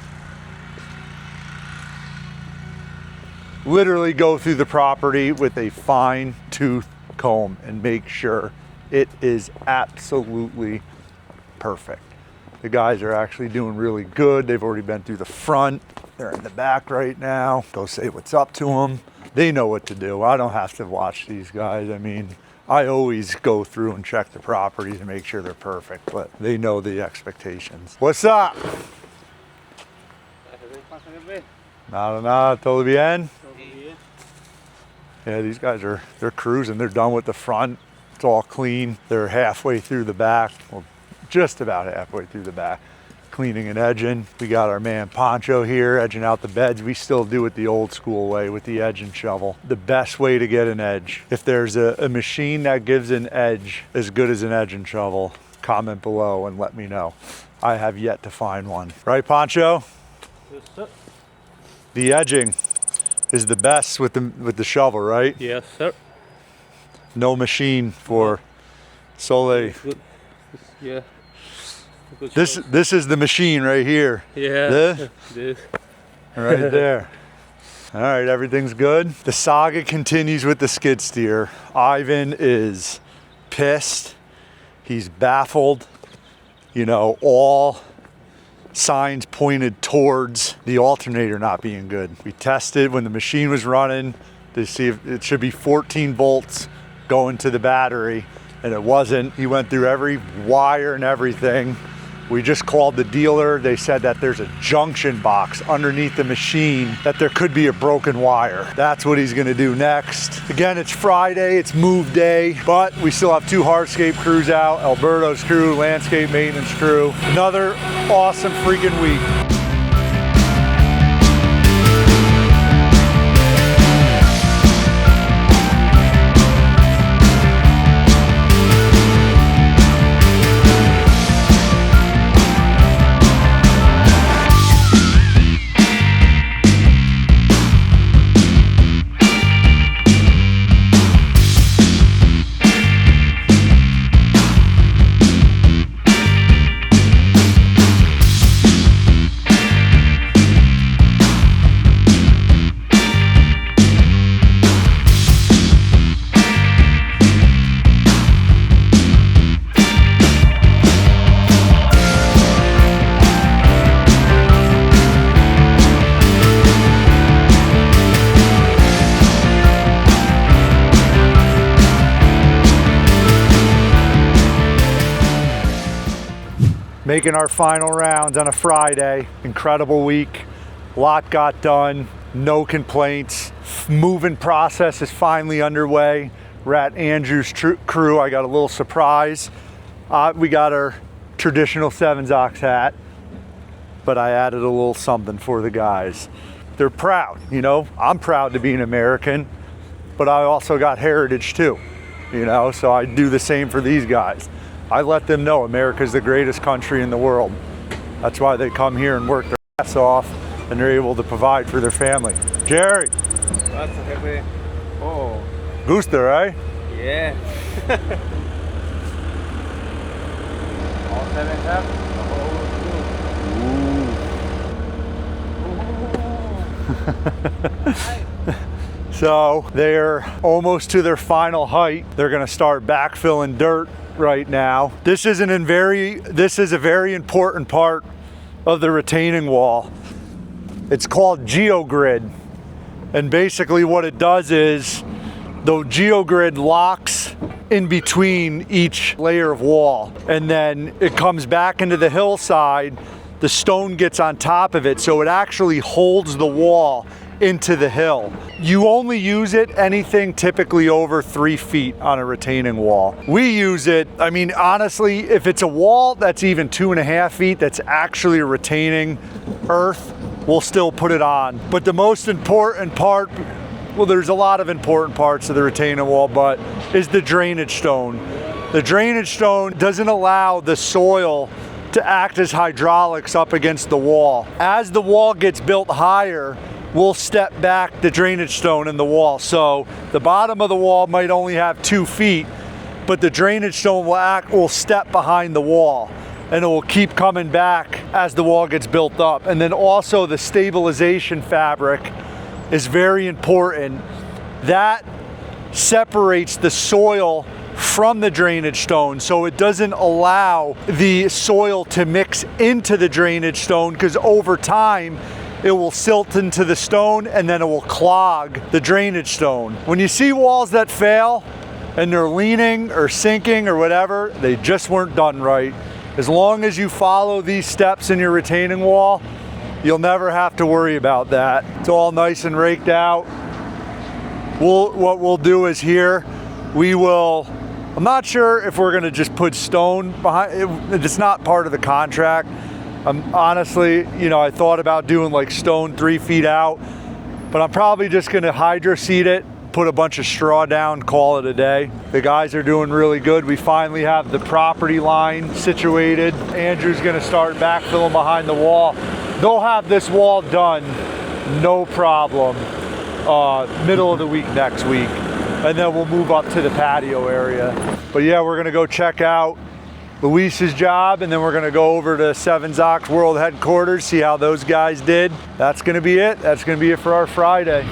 Literally go through the property with a fine tooth comb and make sure it is absolutely perfect. The guys are actually doing really good. They've already been through the front. They're in the back right now. Go say what's up to them. They know what to do. I don't have to watch these guys. I mean, I always go through and check the properties and make sure they're perfect, but they know the expectations. What's up? Nada, todo bien? Yeah, these guys they're cruising. They're done with the front. It's all clean. They're halfway through the back. Well, just about halfway through the back, cleaning and edging. We got our man Poncho here edging out the beds. We still do it the old school way with the edge and shovel. The best way to get an edge. If there's a machine that gives an edge as good as an edge and shovel, comment below and let me know. I have yet to find one. Right, Poncho? Yes, sir. The edging is the best with the shovel, right? Yes, sir. No machine for Soleil. Good. Yeah. This is the machine right here. Yeah. This? Right there. All right, everything's good. The saga continues with the skid steer. Ivan is pissed. He's baffled. You know, all signs pointed towards the alternator not being good. We tested when the machine was running to see if it should be 14 volts going to the battery, and it wasn't. He went through every wire and everything. We just called the dealer. They said that there's a junction box underneath the machine, that there could be a broken wire. That's what he's gonna do next. Again, it's Friday, it's move day, but we still have 2 hardscape crews out, Alberto's crew, landscape maintenance crew. Another awesome freaking week. Making our final rounds on a Friday. Incredible week. A lot got done. No complaints. Moving process is finally underway. We're at Andrew's crew. I got a little surprise. We got our traditional Sevens Ox hat, but I added a little something for the guys. They're proud, you know. I'm proud to be an American, but I also got heritage too, you know, so I do the same for these guys. I let them know America's the greatest country in the world. That's why they come here and work their ass off, and they're able to provide for their family. Jerry. That's heavy. Oh. Gusta, right? Yeah. All 7 up. So they're almost to their final height. They're gonna start backfilling dirt right now. This is a very important part of the retaining wall. It's called geogrid. And basically what it does is the geogrid locks in between each layer of wall, and then it comes back into the hillside. The stone gets on top of it, so it actually holds the wall into the hill. You only use it anything typically over 3 feet on a retaining wall. We use it, I mean, honestly, if it's a wall that's even 2.5 feet, that's actually a retaining earth, we'll still put it on. But the most important part, well, there's a lot of important parts of the retaining wall, but is the drainage stone. The drainage stone doesn't allow the soil to act as hydraulics up against the wall. As the wall gets built higher, we'll step back the drainage stone in the wall. So the bottom of the wall might only have 2 feet, but the drainage stone will step behind the wall, and it will keep coming back as the wall gets built up. And then also the stabilization fabric is very important. That separates the soil from the drainage stone, so it doesn't allow the soil to mix into the drainage stone, because over time it will silt into the stone and then it will clog the drainage stone. When you see walls that fail and they're leaning or sinking or whatever, they just weren't done right. As long as you follow these steps in your retaining wall, you'll never have to worry about that. It's all nice and raked out. What we'll do is here, I'm not sure if we're gonna just put stone behind it. It's not part of the contract. Honestly, you know, I thought about doing like stone 3 feet out, but I'm probably just gonna hydro seed it, put a bunch of straw down, call it a day. The guys are doing really good. We finally have the property line situated. Andrew's gonna start backfilling behind the wall. They'll have this wall done, no problem, middle of the week next week. And then we'll move up to the patio area. But yeah, we're gonna go check out Luis's job, and then we're gonna go over to Sevens Ox World Headquarters, see how those guys did. That's gonna be it. That's gonna be it for our Friday.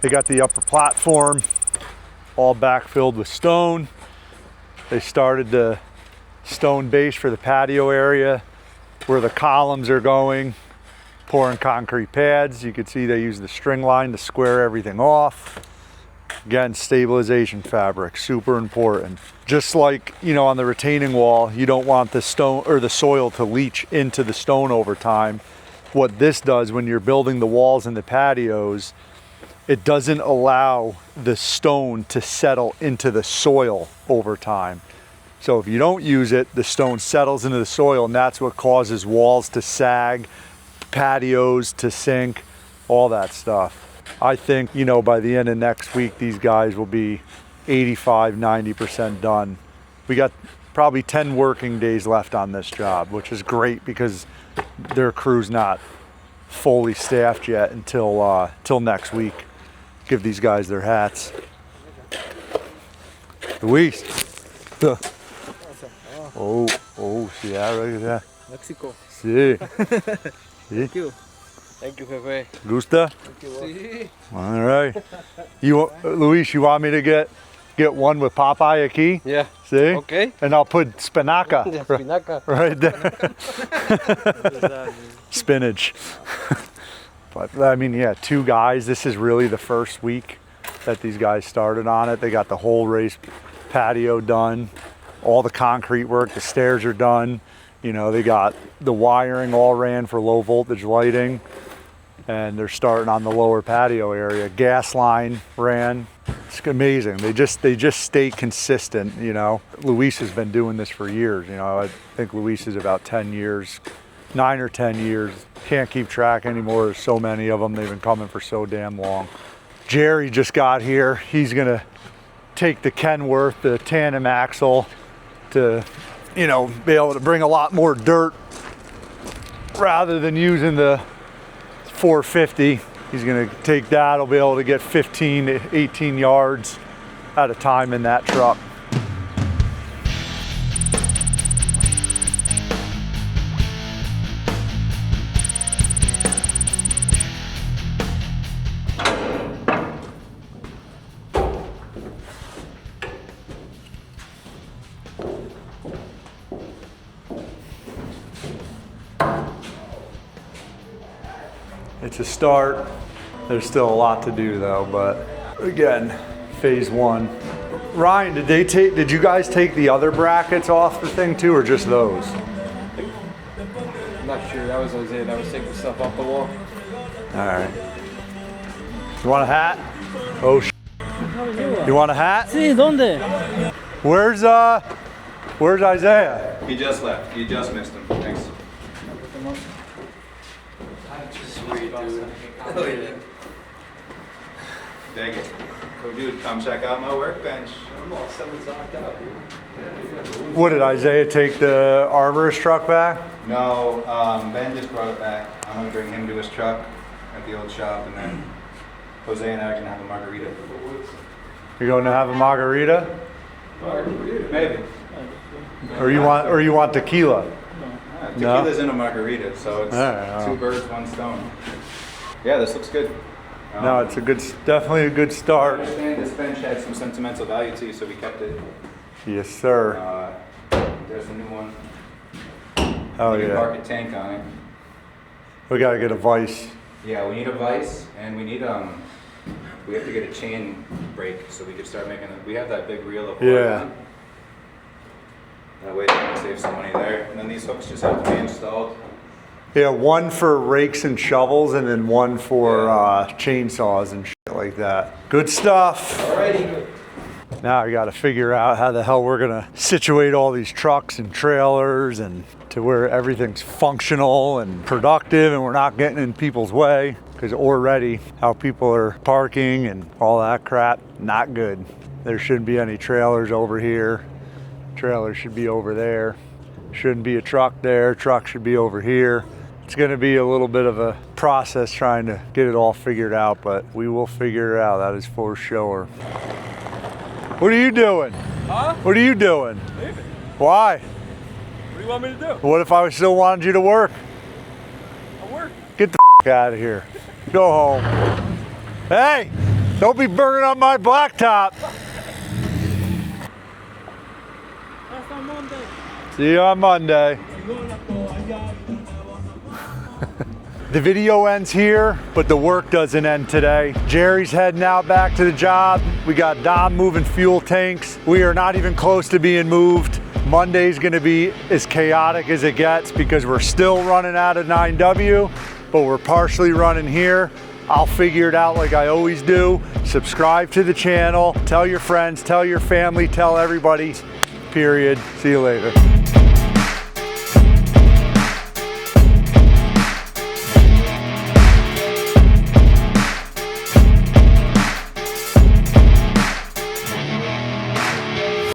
They got the upper platform all backfilled with stone. They started the stone base for the patio area where the columns are going, pouring concrete pads. You can see they use the string line to square everything off. Again, stabilization fabric, super important. Just like, you know, on the retaining wall, you don't want the stone or the soil to leach into the stone over time. What this does when you're building the walls and the patios, it doesn't allow the stone to settle into the soil over time. So if you don't use it, the stone settles into the soil, and that's what causes walls to sag, patios to sink, all that stuff. I think, you know, by the end of next week, these guys will be 85, 90% done. We got probably 10 working days left on this job, which is great because their crew's not fully staffed yet until next week. Give these guys their hats. Luis. Oh, see that right there? Mexico. Sí. Thank you. Thank you, Jefe. Gusta? Sí. All right. Luis, you want me to get one with Popeye aquí? Yeah. See? Okay. And I'll put spinaca. Yeah, spinaca. Right there. Spinach. But I mean, yeah, 2 guys. This is really the first week that these guys started on it. They got the whole raised patio done, all the concrete work, the stairs are done. You know, they got the wiring all ran for low voltage lighting, and they're starting on the lower patio area. Gas line ran. It's amazing. They just stay consistent, you know. Luis has been doing this for years, you know. I think Luis is about 10 years, 9 or 10 years. Can't keep track anymore. There's so many of them. They've been coming for so damn long. Jerry just got here. He's gonna take the Kenworth, the tandem axle, to, you know, be able to bring a lot more dirt rather than using the 450. He's gonna take that. He'll be able to get 15 to 18 yards at a time in that truck. It's a start. There's still a lot to do though, but again, phase 1. Ryan, did you guys take the other brackets off the thing too, or just those? I'm not sure. That was it. I was taking stuff off the wall. All right. You want a hat? Oh, you want a hat? Sí, ¿dónde? Where's Isaiah? He just left. You just missed him. Thanks. Dang it. Oh, dude, come check out my workbench. I'm all semi-socked out, dude. What, did Isaiah take the arborist truck back? No, Ben just brought it back. I'm gonna bring him to his truck at the old shop, and then Jose and I are gonna have a margarita. You're going to have a margarita? Maybe. Or you want tequila? Tequila's in a margarita, so it's right, 2 birds, 1 stone. Yeah, this looks good. No, it's definitely a good start. I understand this bench had some sentimental value to you, so we kept it. Yes, sir. There's a new one. Oh, You can yeah. park a tank on it. We gotta get a vise. Yeah, we need a vise, and we need we have to get a chain brake so we can start making we have that big reel of wood. Yeah. That way we can save some money there. And then these hooks just have to be installed. Yeah, one for rakes and shovels, and then one for chainsaws and shit like that. Good stuff. Alrighty. Now I got to figure out how the hell we're gonna situate all these trucks and trailers and to where everything's functional and productive and we're not getting in people's way. Because already how people are parking and all that crap, not good. There shouldn't be any trailers over here. Trailers should be over there. Shouldn't be a truck there. Truck should be over here. It's gonna be a little bit of a process trying to get it all figured out, but we will figure it out. That is for sure. What are you doing? Huh? What are you doing? Leaving. Why? What do you want me to do? What if I still wanted you to work? I'll work. Get the out of here. Go home. Hey, don't be burning up my blacktop. That's on Monday. See you on Monday. The video ends here, but the work doesn't end today. Jerry's heading out back to the job. We got Dom moving fuel tanks. We are not even close to being moved. Monday's gonna be as chaotic as it gets because we're still running out of 9W, but we're partially running here. I'll figure it out like I always do. Subscribe to the channel, tell your friends, tell your family, tell everybody, period. See you later.